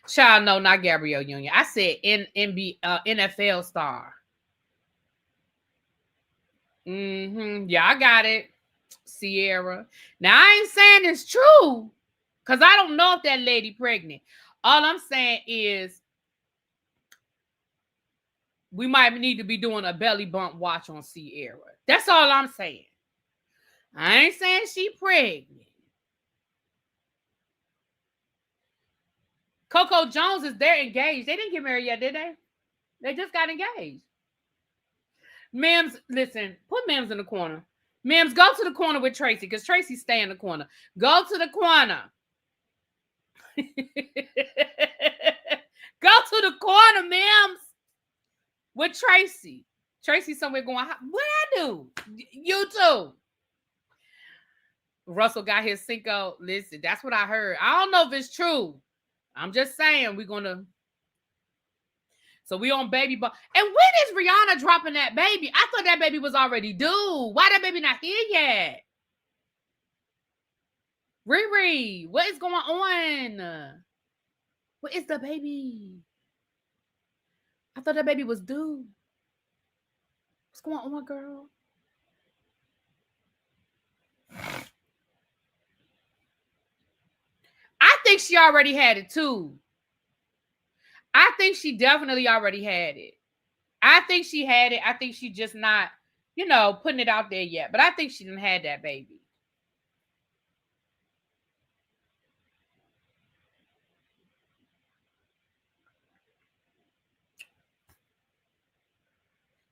Child, no, not Gabrielle Union. I said NFL star. Yeah, I got it. Sierra. Now I ain't saying it's true. Because I don't know if that lady pregnant. All I'm saying is we might need to be doing a belly bump watch on Sierra. That's all I'm saying. I ain't saying she pregnant. Coco Jones they're engaged. They didn't get married yet, did they? They just got engaged. Mims, listen, put Mims in the corner. Mims, go to the corner with Tracy because Tracy stay in the corner. Go to the corner. Go to the corner, Mims, with Tracy. Tracy somewhere going, what I do? You too. Russell got his Cinco. Listen, that's what I heard. I don't know if it's true. I'm just saying we're going to. So we on baby. And when is Rihanna dropping that baby? I thought that baby was already due. Why that baby not here yet? Riri, what is going on? What is the baby? I thought that baby was due. What's going on, girl? I think she already had it too. I think she definitely already had it. I think she had it. I think she just not, putting it out there yet. But I think she didn't have that baby.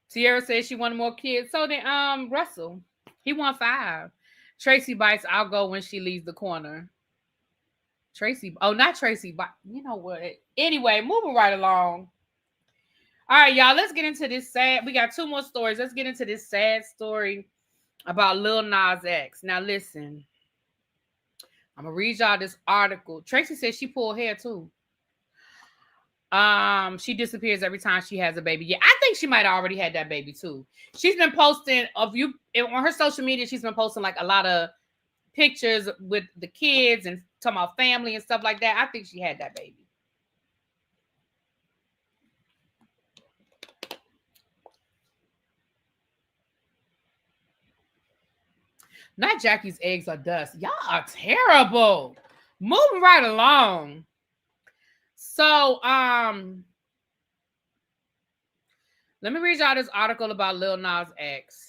Sierra says she wanted more kids. So then Russell, he want 5. Tracy bites, I'll go when she leaves the corner. Not Tracy, but you know what? Anyway, moving right along. All right, y'all, let's get into this sad. We got 2 more stories. Let's get into this sad story about Lil Nas X. Now, listen. I'm going to read y'all this article. Tracy says she pulled hair, too. She disappears every time she has a baby. Yeah, I think she might have already had that baby, too. She's been posting on her social media. She's been posting like a lot of pictures with the kids and talking about family and stuff like that. I think she had that baby. Not Jackie's eggs are dust. Y'all are terrible. Moving right along. So, let me read y'all this article about Lil Nas X.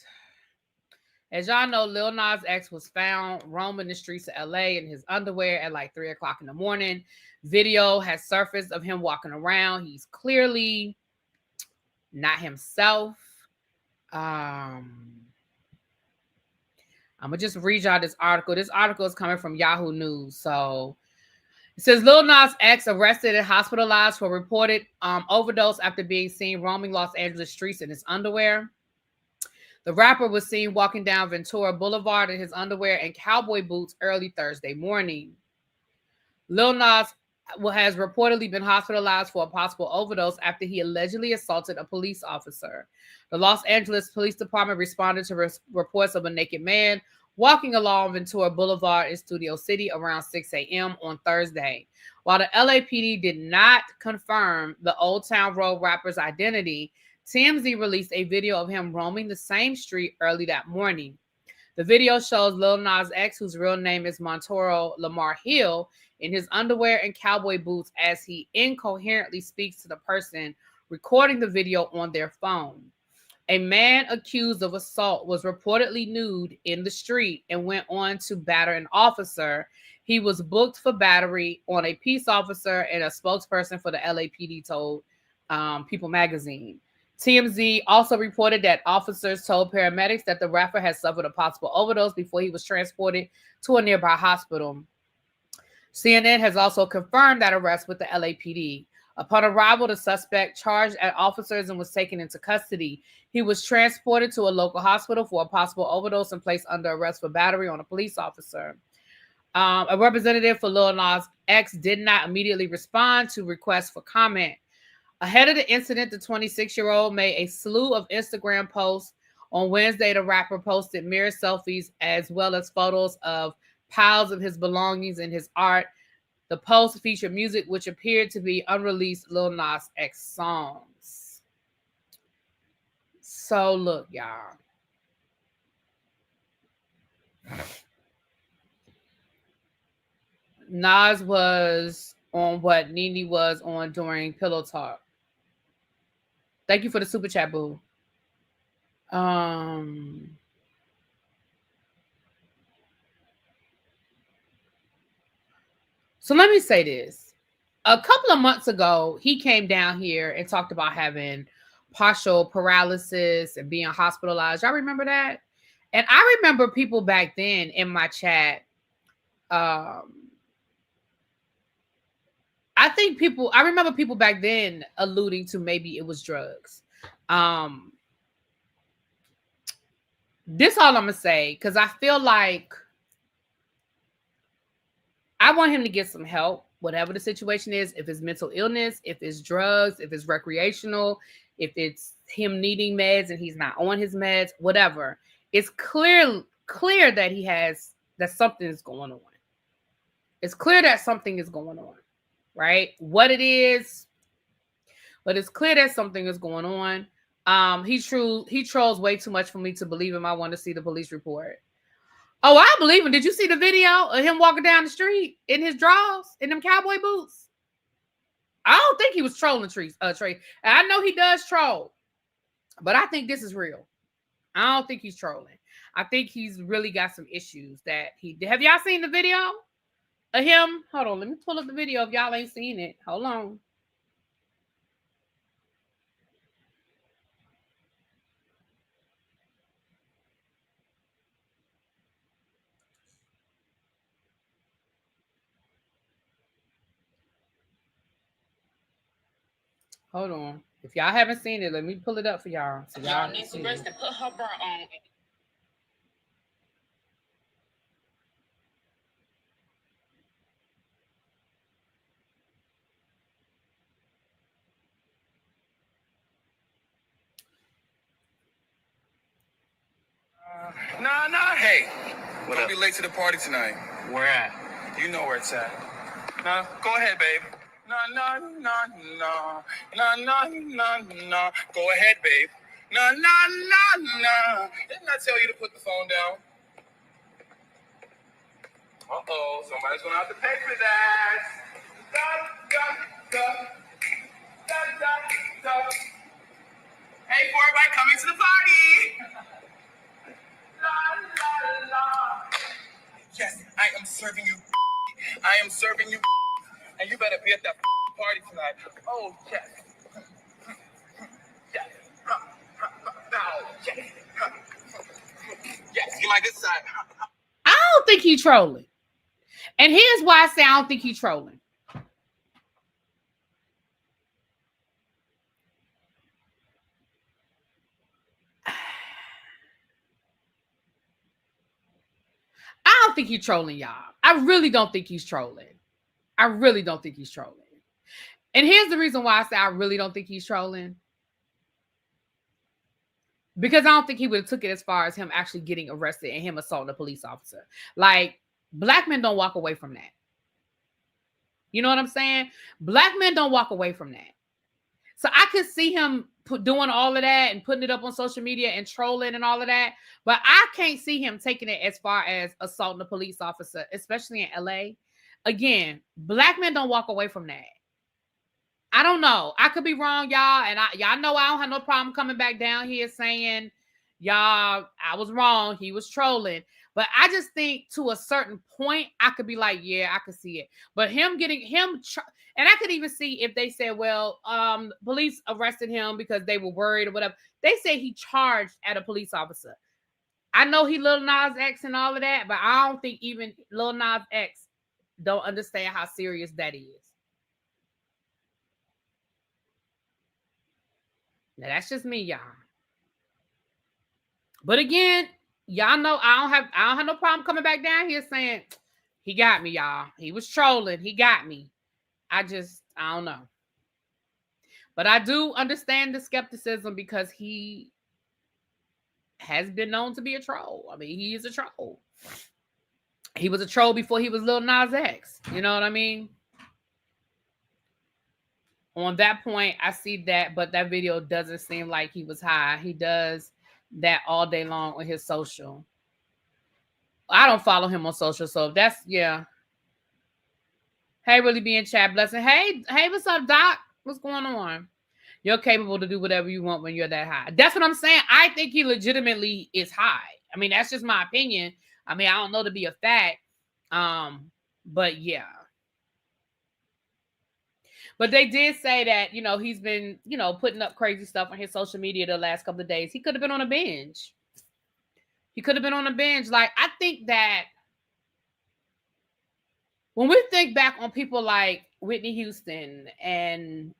As y'all know, Lil Nas X was found roaming the streets of LA in his underwear at like 3 o'clock in the morning. Video has surfaced of him walking around. He's clearly not himself. I'm going to just read y'all this article. This article is coming from Yahoo News. So it says Lil Nas X arrested and hospitalized for reported overdose after being seen roaming Los Angeles streets in his underwear. The rapper was seen walking down Ventura Boulevard in his underwear and cowboy boots early Thursday morning. Lil Nas has reportedly been hospitalized for a possible overdose after he allegedly assaulted a police officer. The Los Angeles Police Department responded to reports of a naked man walking along Ventura Boulevard in Studio City around 6 a.m. on Thursday. While the LAPD did not confirm the Old Town Road rapper's identity, TMZ released a video of him roaming the same street early that morning. The video shows Lil Nas X, whose real name is Montoro Lamar Hill, in his underwear and cowboy boots as he incoherently speaks to the person recording the video on their phone. A man accused of assault was reportedly nude in the street and went on to batter an officer. He was booked for battery on a peace officer, and a spokesperson for the LAPD told People magazine. TMZ also reported that officers told paramedics that the rapper had suffered a possible overdose before he was transported to a nearby hospital. CNN has also confirmed that arrest with the LAPD. Upon arrival, the suspect charged at officers and was taken into custody. He was transported to a local hospital for a possible overdose and placed under arrest for battery on a police officer. A representative for Lil Nas X did not immediately respond to requests for comment. Ahead of the incident, the 26-year-old made a slew of Instagram posts. On Wednesday, the rapper posted mirror selfies as well as photos of piles of his belongings and his art. The post featured music which appeared to be unreleased Lil Nas X songs. So look, y'all. Nas was on what Nene was on during Pillow Talk. Thank you for the super chat, boo. So let me say this. A couple of months ago, he came down here and talked about having partial paralysis and being hospitalized. Y'all remember that? And I remember people back then in my chat. I remember people back then alluding to maybe it was drugs. This all I'm gonna say, because I feel like I want him to get some help, whatever the situation is, if it's mental illness, if it's drugs, if it's recreational, if it's him needing meds and he's not on his meds, whatever. It's clear that something is going on. It's clear that something is going on, right? What it is, but it's clear that something is going on. He trolls way too much for me to believe him. I want to see the police report. Oh, I believe him. Did you see the video of him walking down the street in his drawers, in them cowboy boots? I don't think he was trolling Trey. I know he does troll, but I think this is real. I don't think he's trolling. I think he's really got some issues that have y'all seen the video of him? Hold on, let me pull up the video if y'all ain't seen it. Hold on. Hold on. If y'all haven't seen it, let me pull it up for y'all. So y'all need to put her bra on. Hey, don't be late to the party tonight. Where at? You know where it's at. Nah, go ahead, babe. Nah. Go ahead, babe. Nah. Didn't I tell you to put the phone down? Uh-oh, somebody's gonna have to pay for that. Da. Hey, for everybody coming to the party. La. Yes, I am serving you. And you better be at that party tonight. Oh, yes. Yes, you my good side. I don't think he's trolling. And here's why I say I don't think he's trolling. I don't think he's trolling, y'all. I really don't think he's trolling. And here's the reason why I say I really don't think he's trolling. Because I don't think he would have took it as far as him actually getting arrested and him assaulting a police officer. Like, black men don't walk away from that. You know what I'm saying? Black men don't walk away from that. So I could see him doing all of that and putting it up on social media and trolling and all of that. But I can't see him taking it as far as assaulting a police officer, especially in LA. Again, black men don't walk away from that. I don't know. I could be wrong, y'all. And y'all know I don't have no problem coming back down here saying, y'all, I was wrong. He was trolling. But I just think to a certain point, I could be like, yeah, I could see it. But and I could even see if they said, well, police arrested him because they were worried or whatever. They say he charged at a police officer. I know he Lil Nas X and all of that, but I don't think even Lil Nas X don't understand how serious that is. Now that's just me, y'all. But again, y'all know I don't have no problem coming back down here saying he got me, y'all. He was trolling. He got me. I don't know. But I do understand the skepticism because he has been known to be a troll. I mean, he is a troll. He was a troll before he was Lil Nas X. You know what I mean? On that point, I see that, but that video doesn't seem like he was high. He does that all day long on his social. I don't follow him on social, so that's, yeah. Hey, really be in chat, blessing. Hey, what's up, Doc? What's going on? You're capable to do whatever you want when you're that high. That's what I'm saying. I think he legitimately is high. I mean, that's just my opinion. I mean, I don't know to be a fact. But yeah. But they did say that, he's been, putting up crazy stuff on his social media the last couple of days. He could have been on a binge. He could have been on the bench. Like, I think that when we think back on people like Whitney Houston, and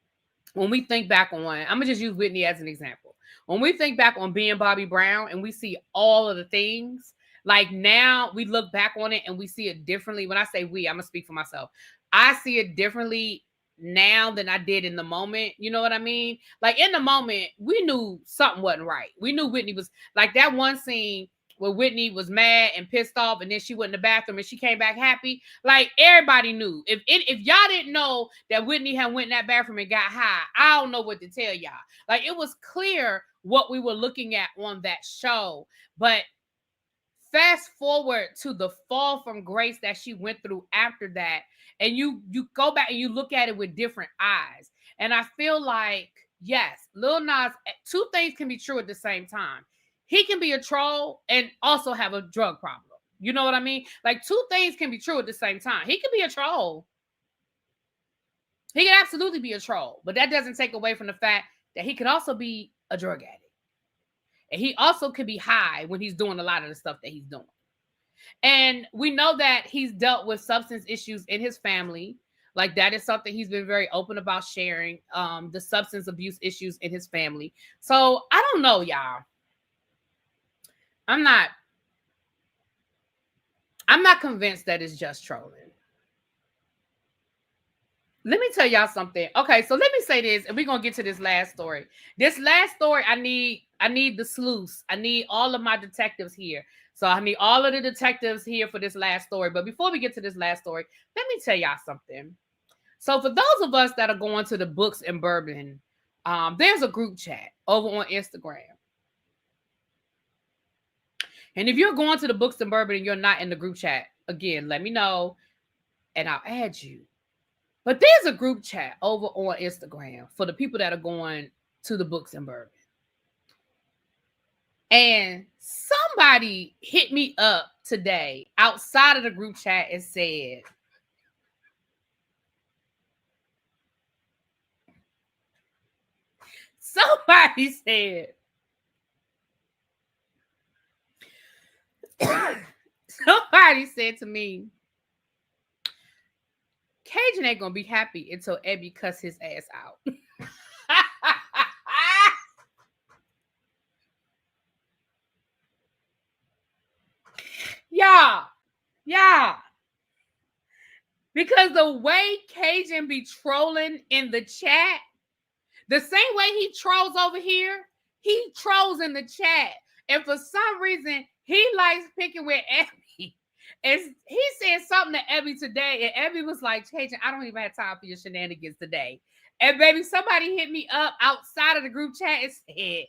when we think back on, I'm going to just use Whitney as an example. When we think back on being Bobby Brown and we see all of the things, like now we look back on it and we see it differently. When I say we, I'm going to speak for myself. I see it differently now than I did in the moment. You know what I mean? Like in the moment, we knew something wasn't right. We knew Whitney was like that one scene where Whitney was mad and pissed off, and then she went in the bathroom and she came back happy. Like everybody knew. If y'all didn't know that Whitney had went in that bathroom and got high, I don't know what to tell y'all. Like it was clear what we were looking at on that show. But fast forward to the fall from grace that she went through after that, and you go back and you look at it with different eyes. And I feel like, yes, Lil Nas, two things can be true at the same time. He can be a troll and also have a drug problem. You know what I mean? Like two things can be true at the same time. He can be a troll. He can absolutely be a troll, but that doesn't take away from the fact that he could also be a drug addict. And he also could be high when he's doing a lot of the stuff that he's doing. And we know that he's dealt with substance issues in his family. Like that is something he's been very open about sharing, the substance abuse issues in his family. So I don't know, y'all. I'm not convinced that it's just trolling. Let me tell y'all something. Okay, so let me say this, and we're gonna get to this last story. This last story, I need the sleuths. I need all of my detectives here. So I need all of the detectives here for this last story. But before we get to this last story, let me tell y'all something. So for those of us that are going to the Books and Bourbon, there's a group chat over on Instagram. And if you're going to the Books and Bourbon and you're not in the group chat, again, let me know and I'll add you. But there's a group chat over on Instagram for the people that are going to the Books and Bourbon. And somebody hit me up today outside of the group chat and said, somebody said to me, Cajun ain't gonna be happy until Ebby cuss his ass out. Yeah. Because the way Cajun be trolling in the chat, the same way he trolls over here, he trolls in the chat. And for some reason, he likes picking with Ebby. And he said something to Ebby today, and Ebby was like, Cajun, I don't even have time for your shenanigans today. And baby, somebody hit me up outside of the group chat and said,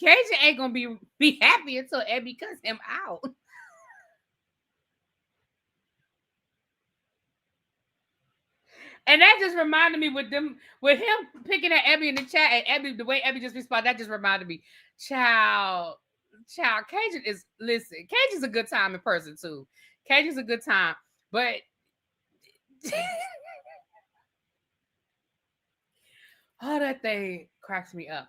Cajun ain't gonna be happy until Ebby cuss him out. And that just reminded me with him picking at Ebby in the chat, and Ebby, the way Ebby just responded, that just reminded me, child, Cajun Cajun's a good time in person too. Cajun's a good time, but oh, that thing cracks me up.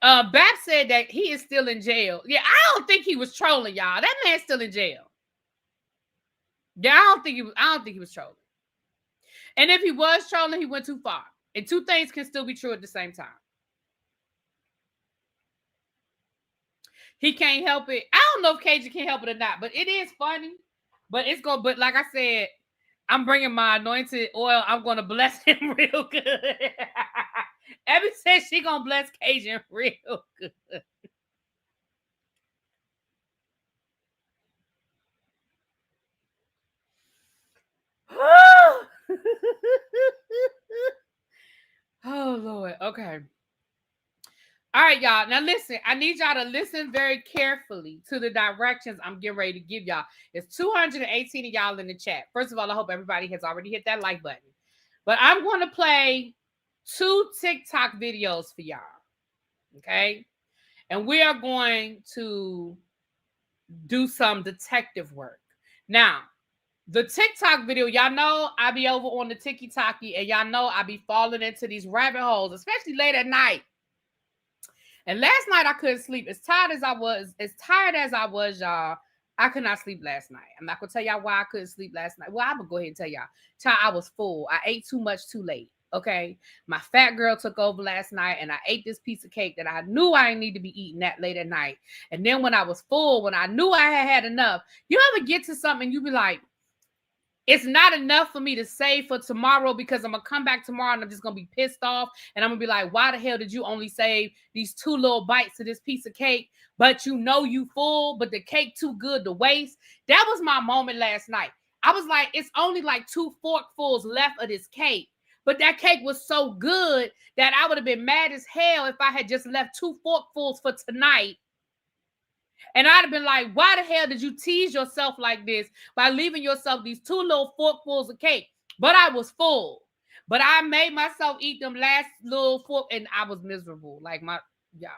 Bap said that he is still in jail. Yeah, I don't think he was trolling, y'all. That man's still in jail. Yeah, I don't think he was trolling. And if he was trolling, he went too far. And two things can still be true at the same time. He can't help it. I don't know if Cajun can help it or not, but it is funny. But like I said, I'm bringing my anointed oil. I'm going to bless him real good. Abby said she going to bless Cajun real good. Oh, Lord. Okay. All right, y'all. Now, listen. I need y'all to listen very carefully to the directions I'm getting ready to give y'all. It's 218 of y'all in the chat. First of all, I hope everybody has already hit that like button. But I'm going to play 2 TikTok videos for y'all. Okay? And we are going to do some detective work. Now, the TikTok video, y'all know I be over on the TikTok, and y'all know I be falling into these rabbit holes, especially late at night. And last night I couldn't sleep. As tired as I was, y'all, I could not sleep last night. I'm not gonna tell y'all why I couldn't sleep last night. Well, I'm gonna go ahead and tell y'all. Child, I was full. I ate too much too late. Okay. My fat girl took over last night and I ate this piece of cake that I knew I didn't need to be eating that late at night. And then when I was full, when I knew I had enough, you ever get to something and you be like, it's not enough for me to save for tomorrow because I'm going to come back tomorrow and I'm just going to be pissed off. And I'm going to be like, why the hell did you only save these 2 little bites of this piece of cake? But you know you full, but the cake too good to waste. That was my moment last night. I was like, it's only like 2 forkfuls left of this cake. But that cake was so good that I would have been mad as hell if I had just left 2 forkfuls for tonight. And I'd have been like, why the hell did you tease yourself like this by leaving yourself these 2 little forkfuls of cake? But I was full. But I made myself eat them last little fork, and I was miserable. Like y'all.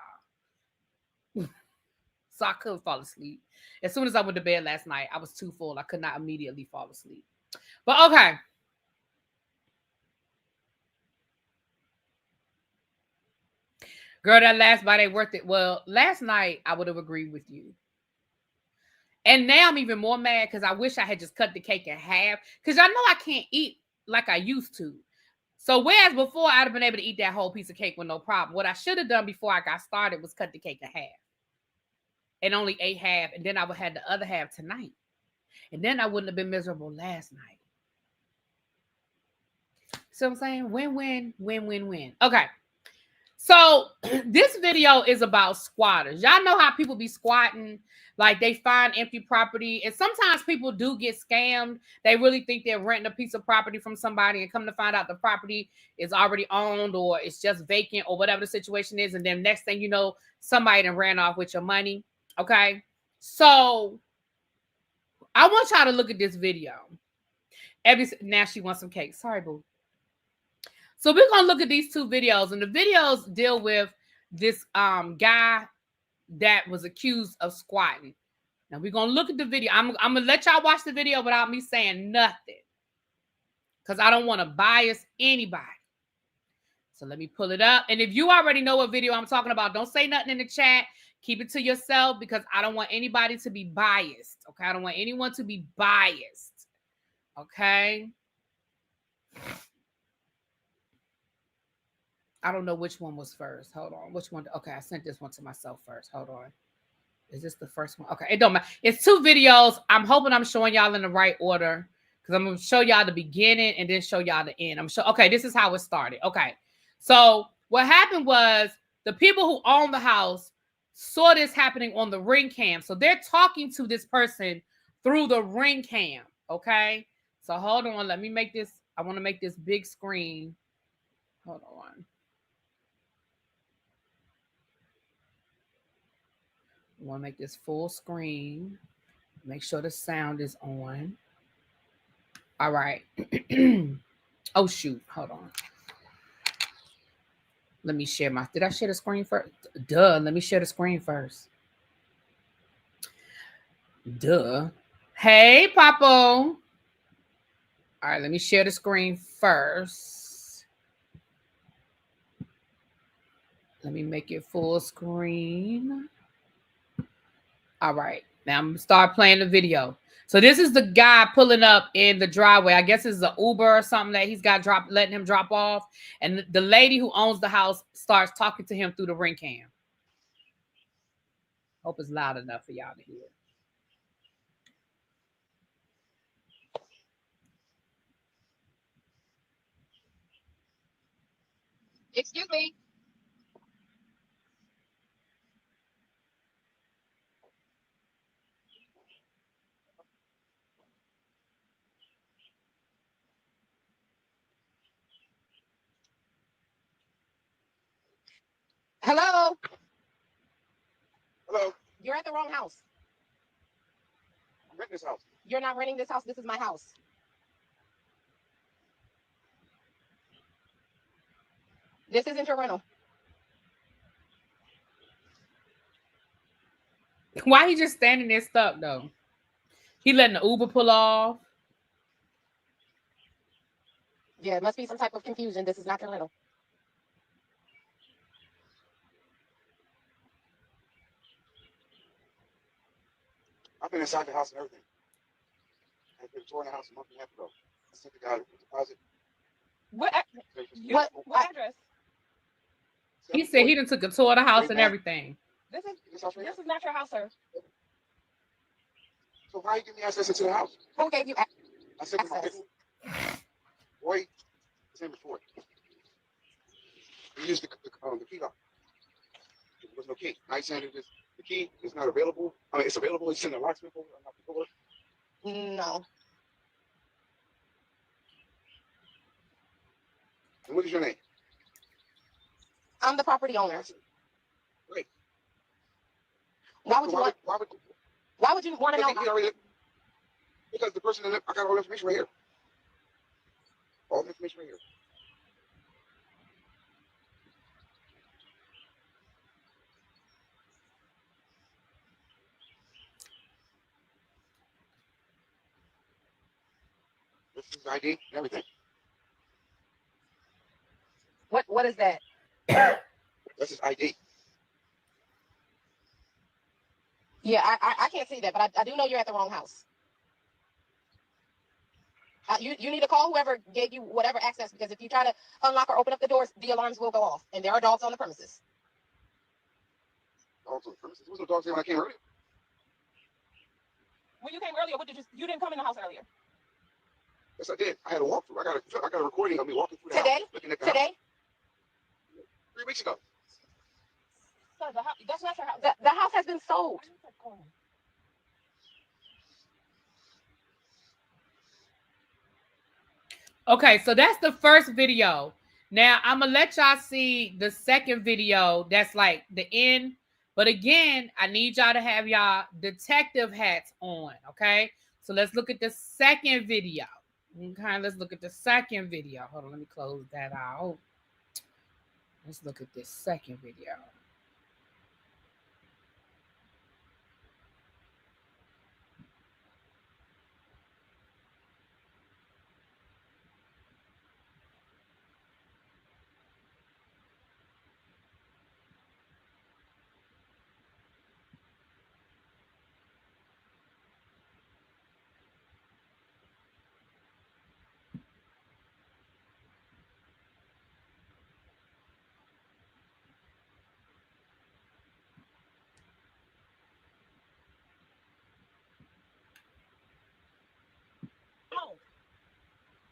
So I couldn't fall asleep. As soon as I went to bed last night, I was too full. I could not immediately fall asleep. But okay. Girl, that last bite ain't worth it. Well, last night I would have agreed with you. And now I'm even more mad because I wish I had just cut the cake in half. Because I know I can't eat like I used to. So whereas before I'd have been able to eat that whole piece of cake with no problem. What I should have done before I got started was cut the cake in half. And only ate half. And then I would have had the other half tonight. And then I wouldn't have been miserable last night. See what I'm saying? Win-win, win-win-win. Okay. So this video is about squatters. Y'all know how people be squatting, like they find empty property. And sometimes people do get scammed. They really think they're renting a piece of property from somebody and come to find out the property is already owned or it's just vacant or whatever the situation is. And then next thing you know, somebody done ran off with your money. Okay. So I want y'all to look at this video. Now she wants some cake. Sorry, boo. So we're going to look at these 2 videos, and the videos deal with this guy that was accused of squatting. Now we're going to look at the video. I'm going to let y'all watch the video without me saying nothing because I don't want to bias anybody. So let me pull it up. And if you already know what video I'm talking about, don't say nothing in the chat. Keep it to yourself because I don't want anybody to be biased. Okay. I don't want anyone to be biased. Okay. I don't know which one was first. Hold on. Which one? Okay, I sent this one to myself first. Hold on. Is this the first one? Okay, it don't matter. It's 2 videos. I'm hoping I'm showing y'all in the right order because I'm going to show y'all the beginning and then show y'all the end. Okay, this is how it started. Okay, so what happened was the people who own the house saw this happening on the Ring cam. So they're talking to this person through the Ring cam. Okay, so hold on. Let me make this. I want to make this big screen. Hold on. I want to make this full screen. Make sure the sound is on. All right. Oh, shoot. Hold on. Let me share did I share the screen first? Duh. Let me share the screen first. Duh. Hey, Papo. All right. Let me share the screen first. Let me make it full screen. All right, now I'm going to start playing the video. So this is the guy pulling up in the driveway. I guess it's an Uber or something that he's got letting him drop off. And the lady who owns the house starts talking to him through the Ring cam. Hope it's loud enough for y'all to hear. Excuse me. Hello. Hello. You're at the wrong house. I'm renting this house. You're not renting this house. This is my house. This isn't your rental. Why he just standing there stuck though? He letting the Uber pull off. Yeah, it must be some type of confusion. This is not your rental. I've been inside the house and everything. I've been touring the house a month and a half ago. I sent the guy a deposit. What address? He said he done took a tour of the house and everything. This is not your house, sir. So why you give me access into the house? Who gave you access? I sent him my paper. Boy, it's in before. He used the key lock. There was no key. I said the key is not available. I mean, it's available. It's in the locksmith over. I'm not the door. No. And what is your name? I'm the property owner. Right. Why would you want to know? Because the person, I got all the information right here. All the information right here. This is ID and everything. What is that? This is ID. Yeah, I can't see that, but I do know you're at the wrong house. You need to call whoever gave you whatever access, because if you try to unlock or open up the doors, the alarms will go off, and there are dogs on the premises. Dogs on the premises? There was no dogs here when I came earlier. When you came earlier, you didn't come in the house earlier? Yes, I did. I had a walkthrough. I got a recording of me walking through the house. Looking at the Today? House. 3 weeks ago. Sir, that's not your house. The house has been sold. Okay, so that's the first video. Now I'm gonna let y'all see the second video. That's like the end. But again, I need y'all to have y'all detective hats on. Okay, so let's look at the second video. Okay, let's look at the second video. Hold on, let me close that out. Let's look at this second video.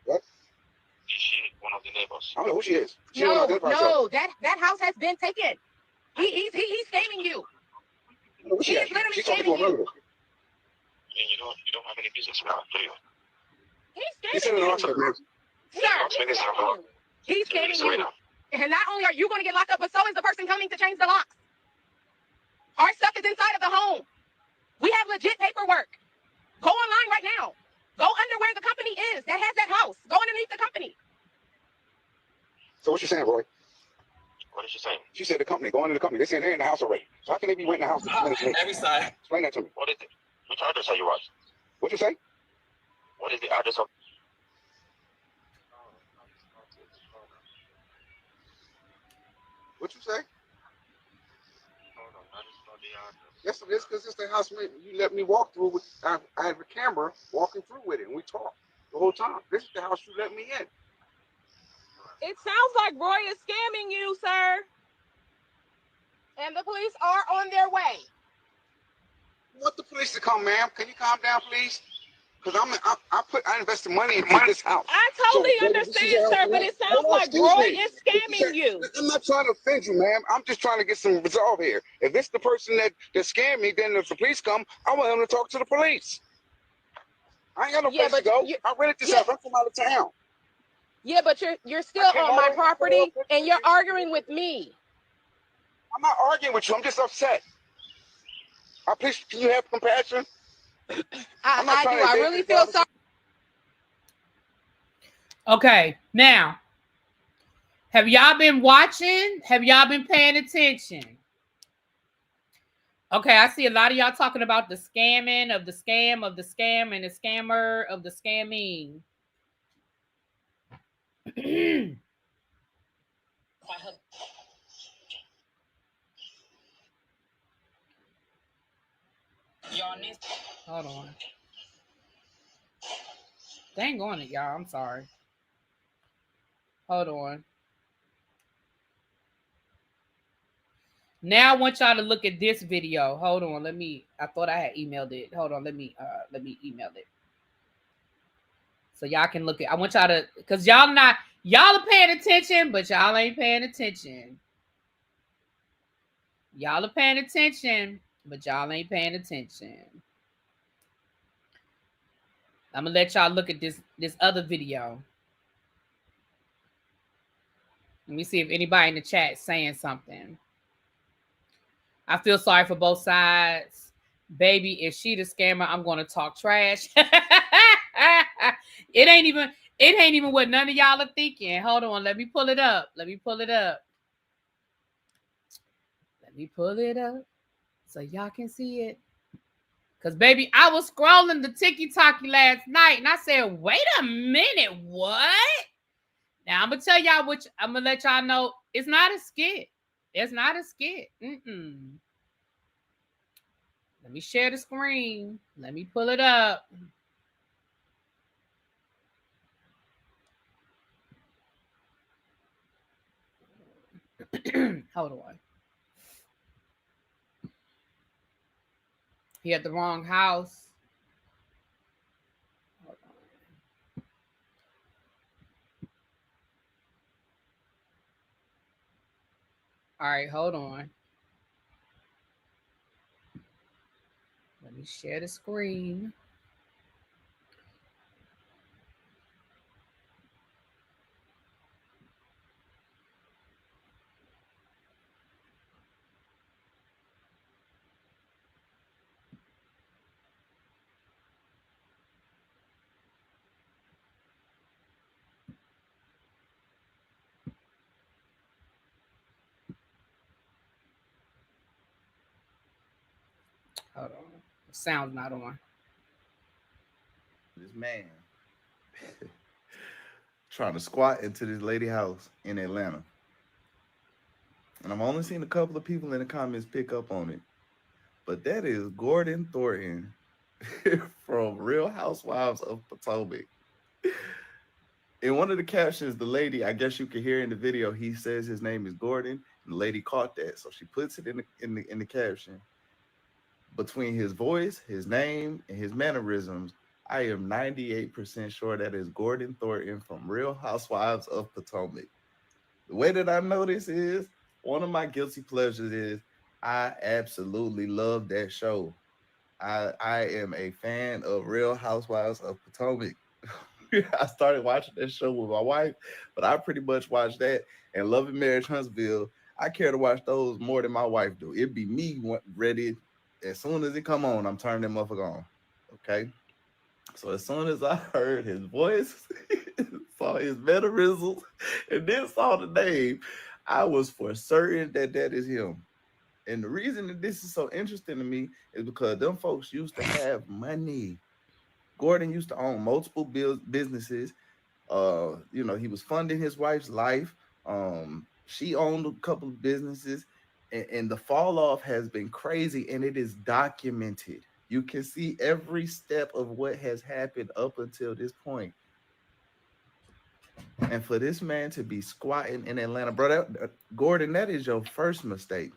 What? Is she one of the neighbors? I don't know who she is. No, that house has been taken. He's scamming you. He is literally scamming you. And you don't have any business around, do you? He's scamming you. Sir, he's scamming you. And not only are you going to get locked up, but so is the person coming to change the locks. Our stuff is inside of the home. We have legit paperwork. Go online right now. Go under where the company is that has that house. Go underneath the company. So what you saying, Roy? What is she saying? She said the company. Go into the company. They saying they're in the house already. So how can they be renting the house? Every side. Explain that to me. What is it? Which address are you at? What you say? What is the address of? What you say? Yes, it is, because it's the house you let me walk through. I have a camera walking through with it, and we talked the whole time. This is the house you let me in. It sounds like Roy is scamming you, sir. And the police are on their way. Want the police to come, ma'am? Can you calm down, please? Because I invested money into this house. I totally understand, sir, but it sounds like Roy is scamming you. I'm not trying to offend you, ma'am. I'm just trying to get some resolve here. If it's the person that scammed me, then if the police come, I want him to talk to the police. I ain't got no place to go. I rented this house. I'm from out of town. Yeah, but you're still on my property, and you're arguing with me. I'm not arguing with you. I'm just upset. Please, can you have compassion? I really feel sorry. Okay, now, have y'all been watching? Have y'all been paying attention? Okay, I see a lot of y'all talking about the scamming of the scam of the scam and the scammer of the scamming. Hold on. Dang on it, y'all. I'm sorry. Hold on. Now I want y'all to look at this video. Hold on. I thought I had emailed it. Hold on. Let me email it. So y'all can look at. I want y'all to, because y'all are paying attention, but y'all ain't paying attention. Y'all are paying attention, but y'all ain't paying attention. I'm gonna let y'all look at this other video. Let me see if anybody in the chat is saying something. I feel sorry for both sides. Baby, if she the scammer, I'm gonna talk trash. It ain't even what none of y'all are thinking. Hold on, let me pull it up. Let me pull it up so y'all can see it. Because, baby, I was scrolling the TikTok last night, and I said, wait a minute, what? Now, I'm going to tell y'all I'm going to let y'all know it's not a skit. It's not a skit. Let me share the screen. Let me pull it up. Hold on. He had the wrong house. Hold on. All right, hold on. Let me share the screen. Hold on. The sound's not on. This man trying to squat into this lady house in Atlanta. And I've only seen a couple of people in the comments pick up on it. But that is Gordon Thornton from Real Housewives of Potomac. In one of the captions, the lady, I guess you can hear in the video, he says his name is Gordon. And the lady caught that. So she puts it in the caption. Between his voice, his name, and his mannerisms, I am 98% sure that is Gordon Thornton from Real Housewives of Potomac. The way that I know this is, one of my guilty pleasures is I absolutely love that show. I am a fan of Real Housewives of Potomac. I started watching that show with my wife, but I pretty much watched that and Love and Marriage Huntsville. I care to watch those more than my wife do. It'd be me ready. As soon as it come on, I'm turning that motherfucker on. Okay? So as soon as I heard his voice, saw his mannerisms, and then saw the name, I was for certain that is him. And the reason that this is so interesting to me is because them folks used to have money. Gordon used to own multiple businesses. He was funding his wife's life. She owned a couple of businesses. And the fall off has been crazy, and it is documented. You can see every step of what has happened up until this point. And for this man to be squatting in Atlanta, bro, Gordon, that is your first mistake.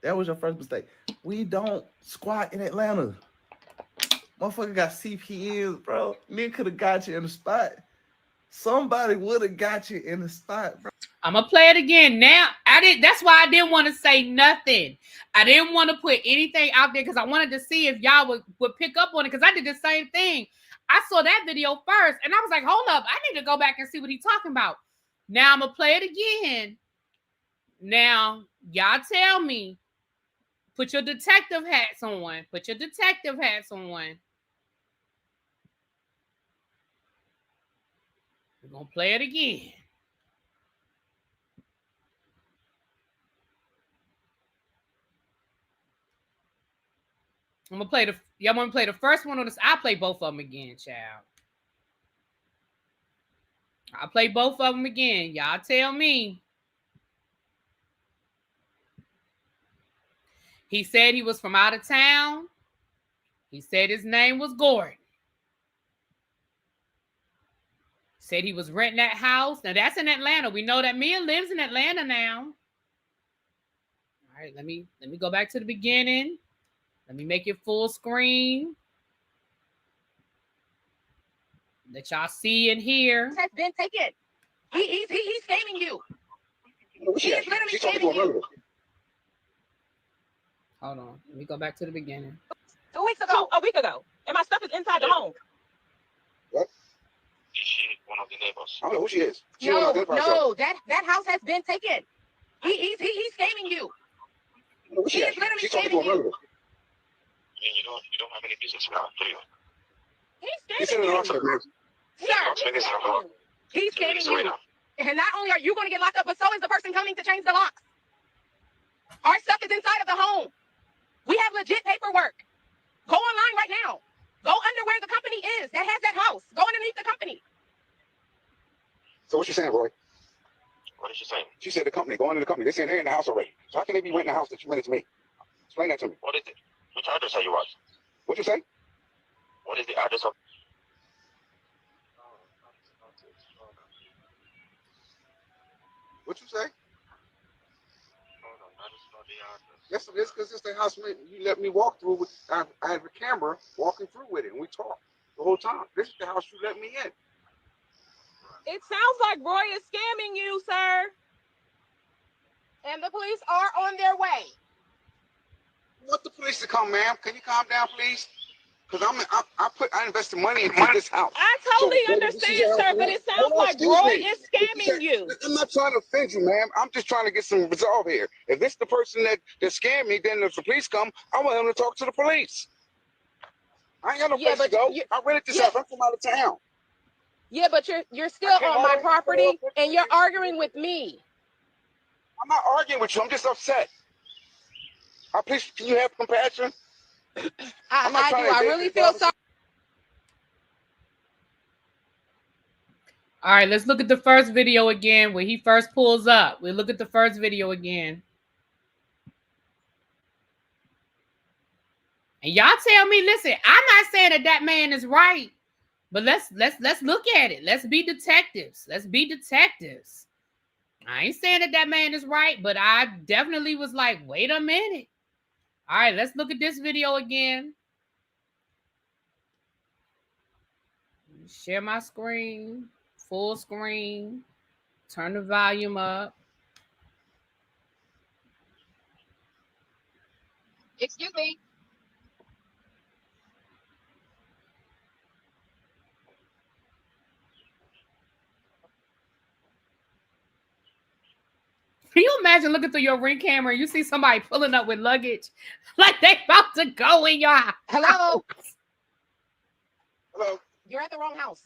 That was your first mistake. We don't squat in Atlanta. Motherfucker got CPNs, bro. Nigga could have got you in the spot. Somebody would have got you in the spot, bro. I'm gonna play it again. Now, that's why I didn't want to say nothing. I didn't want to put anything out there because I wanted to see if y'all would pick up on it, because I did the same thing. I saw that video first, and I was like, hold up, I need to go back and see what he's talking about. Now I'm gonna play it again. Now, y'all tell me. Put your detective hats on. Put your detective hats on. We're gonna play it again. I'm gonna play y'all want to play the first one on this? I'll play both of them again, child. I'll play both of them again. Y'all tell me. He said he was from out of town. He said his name was Gordon. Said he was renting that house. Now that's in Atlanta. We know that Mia lives in Atlanta now. All right, let me go back to the beginning. Let me make it full screen. Let y'all see and hear. Has been taken. He's scamming you. He's literally scamming you. Hold on. Let me go back to the beginning. 2 weeks ago, a week ago, and my stuff is inside the home. What? Is she one of the neighbors? I don't know who she is. No, that house has been taken. He's scamming you. He's literally scamming you. I mean, you don't have any business now, do you? He's scamming you. Sir, he's scamming you. And not only are you going to get locked up, but so is the person coming to change the locks. Our stuff is inside of the home. We have legit paperwork. Go online right now. Go under where the company is that has that house. Go underneath the company. So what you saying, Roy? What is she saying? She said the company. Go under the company. They saying they're in the house already. So how can they be renting the house that you rented to me? Explain that to me. What is it? Which address are you at? What you say? What is the address of? What you say? Yes, it is, because it's the house you let me walk through. I had a camera walking through with it, and we talked the whole time. This is the house you let me in. It sounds like Roy is scamming you, sir. And the police are on their way. Want the police to come, ma'am? Can you calm down, please? Because I invested money into this house. I totally understand, sir, but it sounds like Roy is scamming you. I'm not trying to offend you, ma'am. I'm just trying to get some resolve here. If this the person that scammed me, then if the police come, I want him to talk to the police. I ain't got no place to go. I rented this house. I'm from out of town. Yeah, but you're still on my property, and you're arguing with me. I'm not arguing with you. I'm just upset. Please, can you have compassion? I do. I really feel sorry. All right, let's look at the first video again where he first pulls up. We'll look at the first video again. And y'all tell me, listen, I'm not saying that man is right, but let's look at it. Let's be detectives. Let's be detectives. I ain't saying that man is right, but I definitely was like, wait a minute. All right, let's look at this video again. Share my screen, full screen, turn the volume up. Excuse me. Can you imagine looking through your Ring camera and you see somebody pulling up with luggage like they about to go in your house? Hello? Hello? You're at the wrong house.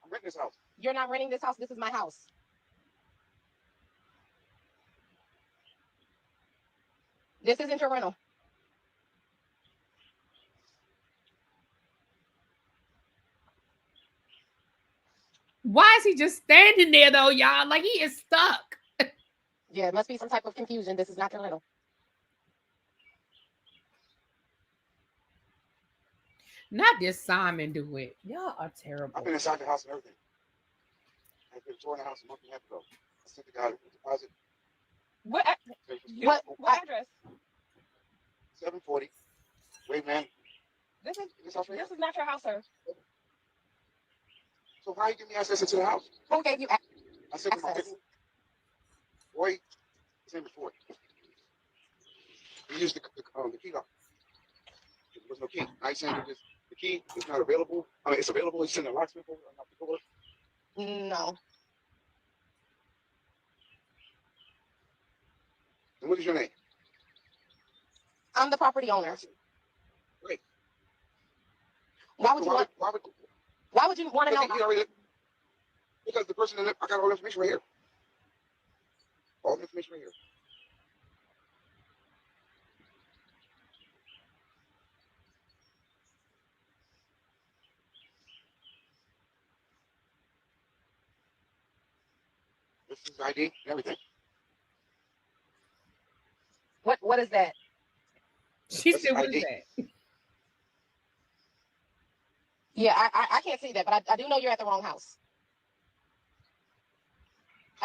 I'm renting this house. You're not renting this house. This is my house. This isn't your rental. Why is he just standing there, though, y'all? Like, he is stuck. Yeah, it must be some type of confusion. This is not your rental. Not this Simon do it. Y'all are terrible. I've been inside the house and everything. I've been touring the house a month and a half ago. I sent the guy a deposit. What address? 740. Wait, man. This is not your house, sir. So how you give me access into the house? Who gave you access? I said with my people. Roy, his name is Roy. He used the key lock. There was no key. I saying that the key is not available. I mean, it's available. He's sending a locksmith over. I'm not the door. No. And what is your name? I'm the property owner. Great. Why would you want to know? Because the person, I got all the information right here. All the information right here. This is ID and everything. What is that? She said, what is that? Yeah, I can't see that, but I do know you're at the wrong house.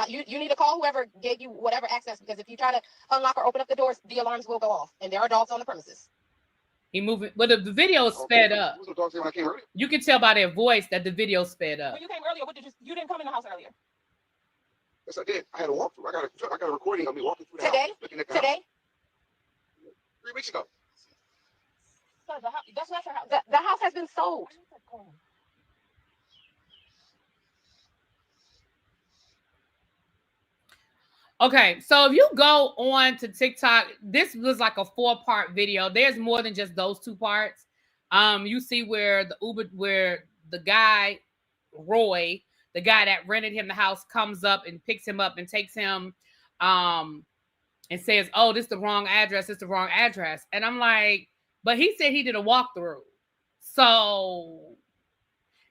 You need to call whoever gave you whatever access, because if you try to unlock or open up the doors, the alarms will go off, and there are dogs on the premises. He moving, but the video is sped up. You can tell by their voice that the video sped up. When you came earlier, you didn't come in the house earlier? Yes, I did. I had a walkthrough. I got a recording of me walking through the house. Today? 3 weeks ago. So that's not your house. The house has been sold. Okay, so if you go on to TikTok, this was like a 4-part video. There's more than just those 2 parts. You see where the guy, Roy, the guy that rented him the house, comes up and picks him up and takes him and says, oh, this is the wrong address, it's the wrong address. And I'm like, but he said he did a walkthrough. So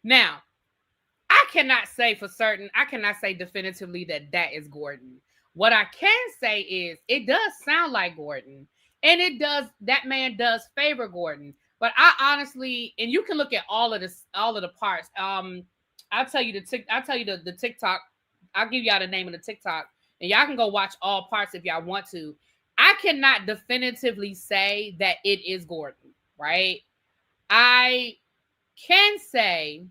now, I cannot say for certain, I cannot say definitively that is Gordon. What I can say is it does sound like Gordon, and that man does favor Gordon. But I honestly, and you can look at all of the parts. I'll tell you the TikTok. I'll give y'all the name of the TikTok, and y'all can go watch all parts if y'all want to. I cannot definitively say that it is Gordon, right? I can say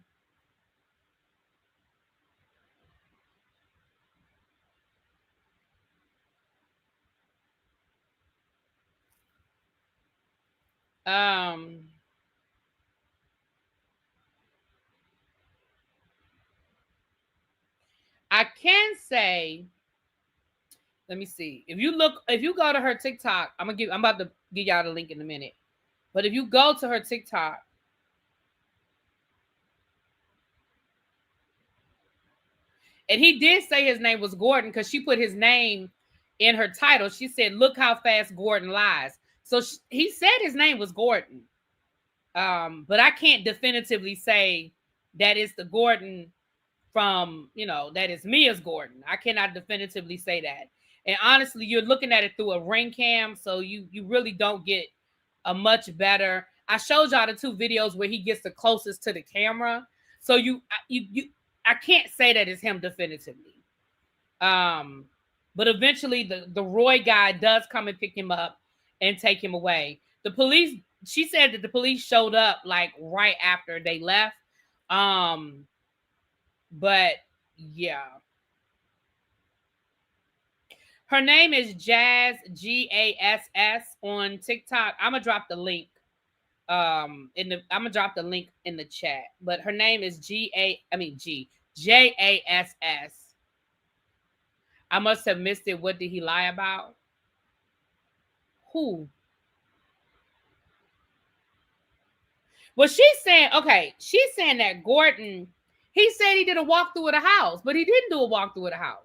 I can say, let me see. If you go to her TikTok, I'm about to give y'all the link in a minute. But if you go to her TikTok, and he did say his name was Gordon because she put his name in her title. She said, look how fast Gordon lies. So he said his name was Gordon. But I can't definitively say that it's the Gordon from, that is Mia's Gordon. I cannot definitively say that. And honestly, you're looking at it through a ring cam, so you really don't get a much better. I showed y'all the 2 videos where he gets the closest to the camera. So I can't say that it's him definitively. But eventually the Roy guy does come and pick him up and take him away. The police, she said that the police showed up like right after they left. But yeah. Her name is Jazz, Gass, on TikTok. I'm gonna drop the link. I'm gonna drop the link in the chat. But her name is Jass. I must have missed it. What did he lie about? Who? Well, she's saying that Gordon, he said he did a walkthrough of the house, but he didn't do a walkthrough of the house.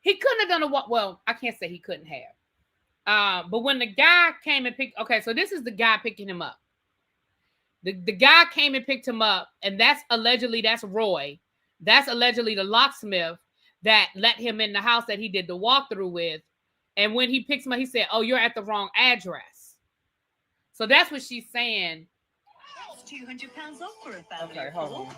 He couldn't have done a walk. Well, I can't say he couldn't have. But when the guy came and picked, okay, so this is the guy picking him up. The guy came and picked him up, and that's Roy. That's allegedly the locksmith that let him in the house that he did the walkthrough with. And when he picks him up, he said, oh, you're at the wrong address. So that's what she's saying. That's £200 off for a family. Okay, hold on.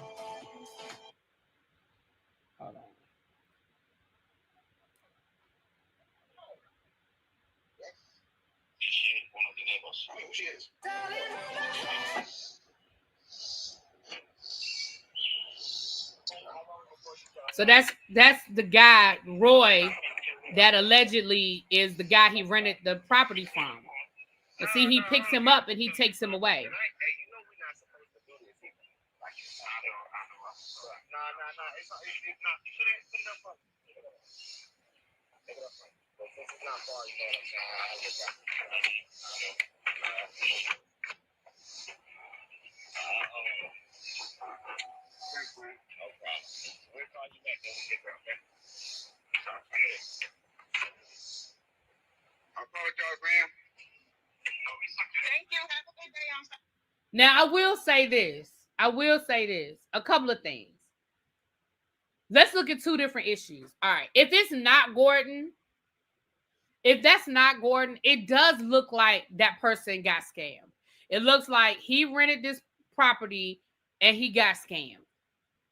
So that's the guy, Roy, that allegedly is the guy he rented the property from. And see, he picks him up and he takes him away. Now, I will say this. A couple of things. Let's look at 2 different issues. All right. If it's not Gordon, if that's not Gordon, it does look like that person got scammed. It looks like he rented this property and he got scammed,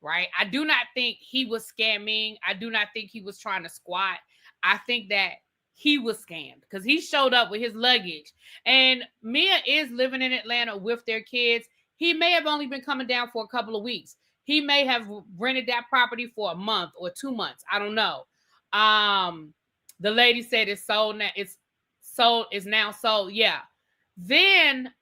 right? I do not think he was scamming. I do not think he was trying to squat. I think that he was scammed because he showed up with his luggage. And Mia is living in Atlanta with their kids. He may have only been coming down for a couple of weeks. He may have rented that property for a month or 2 months. I don't know. The lady said it's sold now. It's now sold. Yeah. Then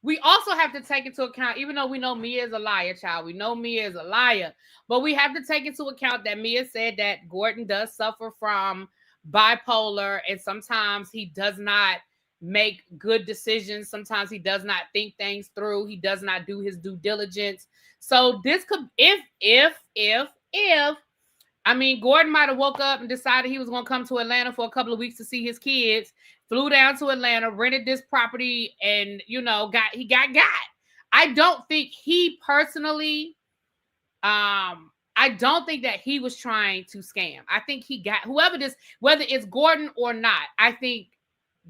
we also have to take into account, even though we know Mia is a liar, child, we know Mia is a liar, but we have to take into account that Mia said that Gordon does suffer from bipolar, and sometimes he does not make good decisions. Sometimes he does not think things through. He does not do his due diligence. So this could, I mean, Gordon might have woke up and decided he was going to come to Atlanta for a couple of weeks to see his kids, flew down to Atlanta, rented this property, and, you know, got. I don't think he personally, I don't think that he was trying to scam. I think he got, whoever this, whether it's Gordon or not, I think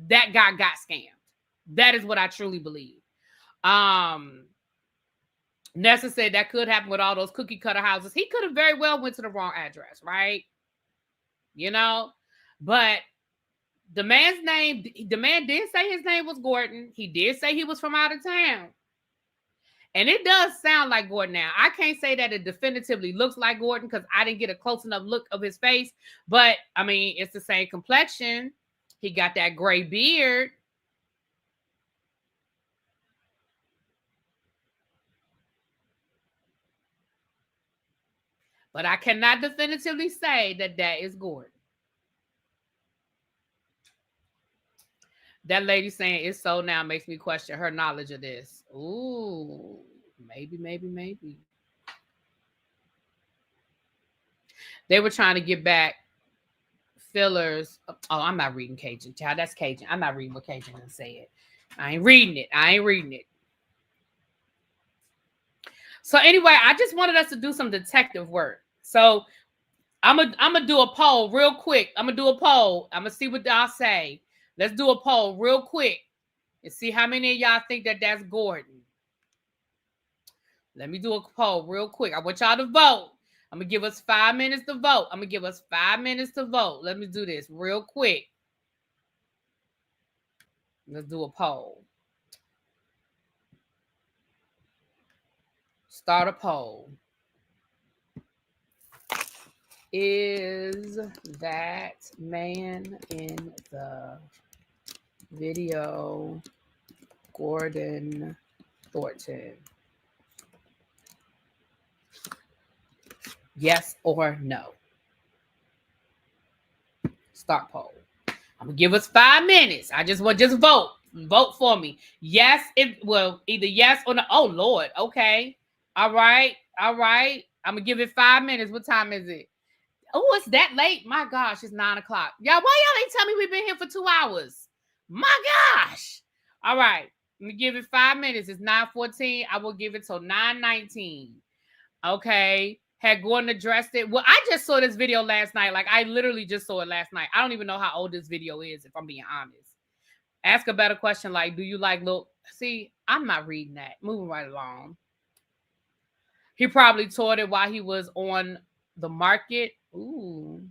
that guy got scammed. That is what I truly believe. Nessa said that could happen with all those cookie cutter houses. He could have very well went to the wrong address, right? You know, but the man's name, the man did say his name was Gordon. He did say he was from out of town. And it does sound like Gordon now. I can't say that it definitively looks like Gordon because I didn't get a close enough look of his face. But, I mean, it's the same complexion. He got that gray beard. But I cannot definitively say that that is Gordon. That lady saying it's so now makes me question her knowledge of this. Ooh, maybe. They were trying to get back fillers. Oh, I'm not reading Cajun. Child, that's Cajun. I'm not reading what Cajun said. I ain't reading it. So anyway, I just wanted us to do some detective work. So I'm gonna do a poll real quick. I'm gonna see what y'all say. Let's do a poll real quick and see how many of y'all think that that's Gordon. Let me do a poll real quick. I want y'all to vote. I'm gonna give us 5 minutes to vote. Let me do this real quick. Let's do a poll. Start a poll. Is that man in the video Gordon Thornton? Yes or no? Start poll. I'm gonna give us 5 minutes. I just vote. Vote for me. Yes, either yes or no. Oh Lord. Okay. All right. I'm gonna give it 5 minutes. What time is it? Oh, it's that late. My gosh, it's 9 o'clock. Y'all, why y'all ain't tell me we've been here for 2 hours? My gosh. All right. Let me give it 5 minutes. It's 9:14. I will give it till 9:19. Okay. Had Gordon addressed it? Well, I just saw this video last night. Like, I literally just saw it last night. I don't even know how old this video is, if I'm being honest. Ask a better question like, do you like Lil? See, I'm not reading that. Moving right along. He probably taught it while he was on the market. Ooh.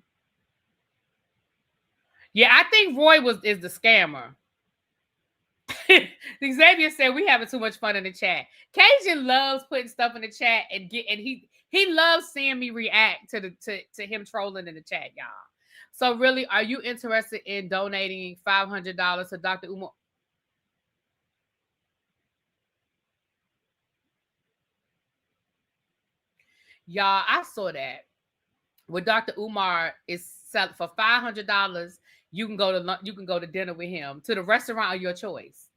Yeah, I think Roy is the scammer. Xavier said we having too much fun in the chat. Cajun loves putting stuff in the chat and he loves seeing me react to him trolling in the chat, y'all. So really, are you interested in donating $500 to Dr. Umar? Y'all, I saw that. What Dr. Umar is selling for $500, you can go to dinner with him to the restaurant of your choice.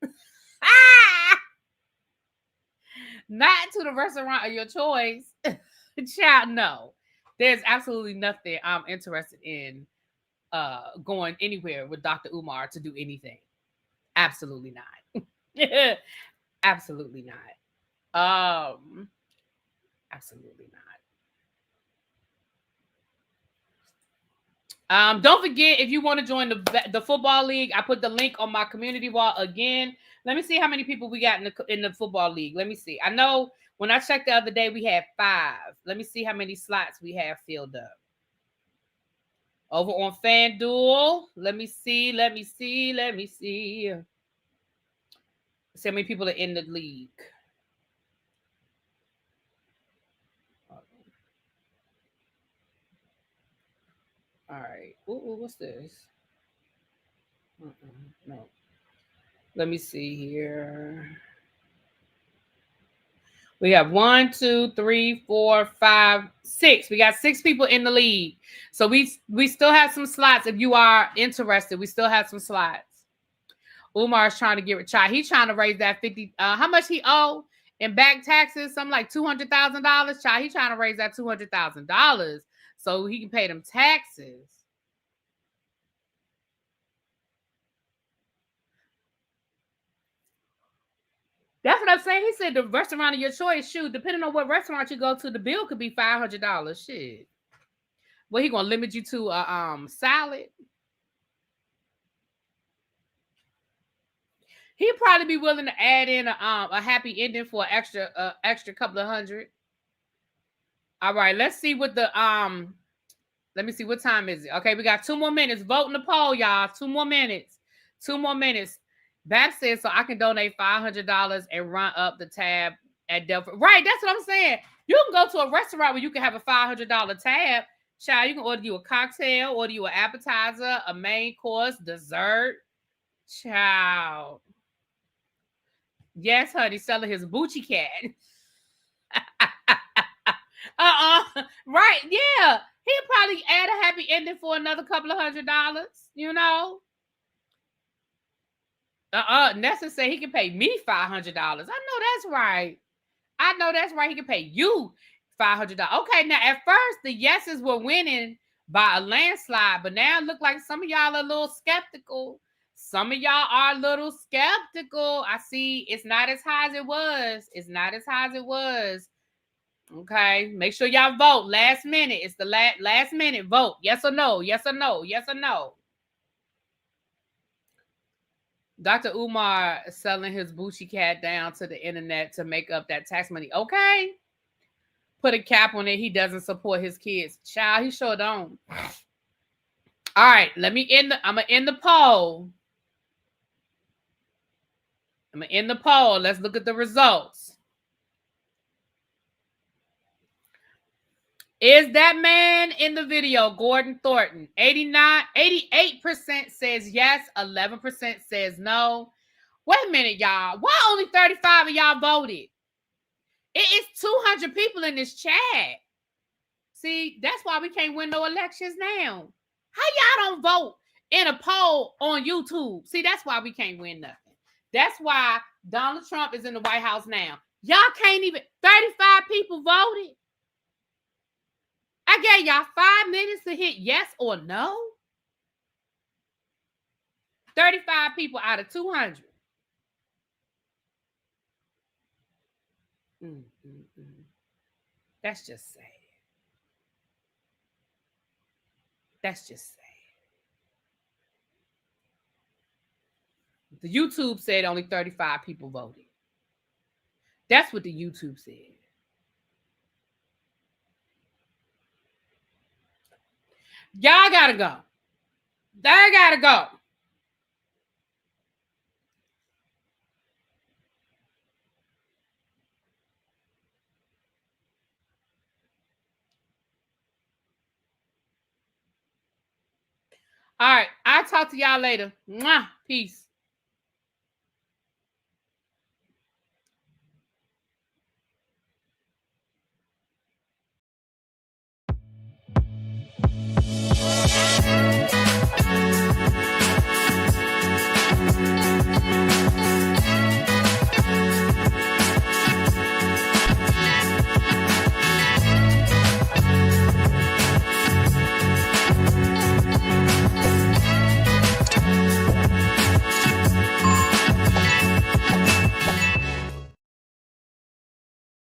Not to the restaurant of your choice. Child, no. There's absolutely nothing I'm interested in going anywhere with Dr. Umar to do anything. Absolutely not. Absolutely not. Absolutely not. Don't forget, if you want to join the football league, I put the link on my community wall again. Let me see how many people we got in the football league. Let me see. I know when I checked the other day, we had 5. Let me see how many slots we have filled up. Over on FanDuel, let me see. See how many people are in the league. All right. Ooh, what's this? No. Let me see here. We have 1, 2, 3, 4, 5, 6. We got 6 people in the league. So we still have some slots. If you are interested, we still have some slots. Umar is trying to get rich. He's trying to raise that 50. How much he owe in back taxes? Something like $200,000. Child, he's trying to raise that $200,000 so he can pay them taxes. That's what I'm saying. He said the restaurant of your choice. Shoot, depending on what restaurant you go to, the bill could be $500. Shit. Well, he gonna limit you to a salad. He'd probably be willing to add in a happy ending for an extra couple of $100. All right, let's see what the let me see, what time is it? Okay, we got 2 more minutes. Vote in the poll, y'all. 2 more minutes. 2 more minutes. Bab says so I can donate $500 and run up the tab at Delphi. Right, that's what I'm saying. You can go to a restaurant where you can have a $500 tab. Child, you can order you a cocktail, order you an appetizer, a main course, dessert. Child. Yes, honey, selling his Bucci cat. Right, yeah. He'll probably add a happy ending for another couple of $100, you know. Nessa said he can pay me $500. I know that's right. He can pay you $500. Okay, now at first the yeses were winning by a landslide, but now it look like some of y'all are a little skeptical. Some of y'all are a little skeptical. I see it's not as high as it was. Okay, make sure y'all vote. Last minute. It's the last minute vote. Yes or no? Yes or no? Yes or no? Dr. Umar is selling his Bucci cat down to the internet to make up that tax money. Okay. Put a cap on it. He doesn't support his kids. Child, he sure don't. All right, I'm gonna end the poll. Let's look at the results. Is that man in the video Gordon Thornton? 88% says yes, 11% says no. Wait a minute, y'all. Why only 35 of y'all voted? It is 200 people in this chat. See, that's why we can't win no elections now. How y'all don't vote in a poll on YouTube? See, that's why we can't win nothing. That's why Donald Trump is in the White House now. Y'all can't even, 35 people voted. I gave y'all 5 minutes to hit yes or no. 35 people out of 200. That's just sad. The YouTube said only 35 people voted. That's what the YouTube said. Y'all gotta go. They gotta go. All right. I'll talk to y'all later. Mwah. Peace.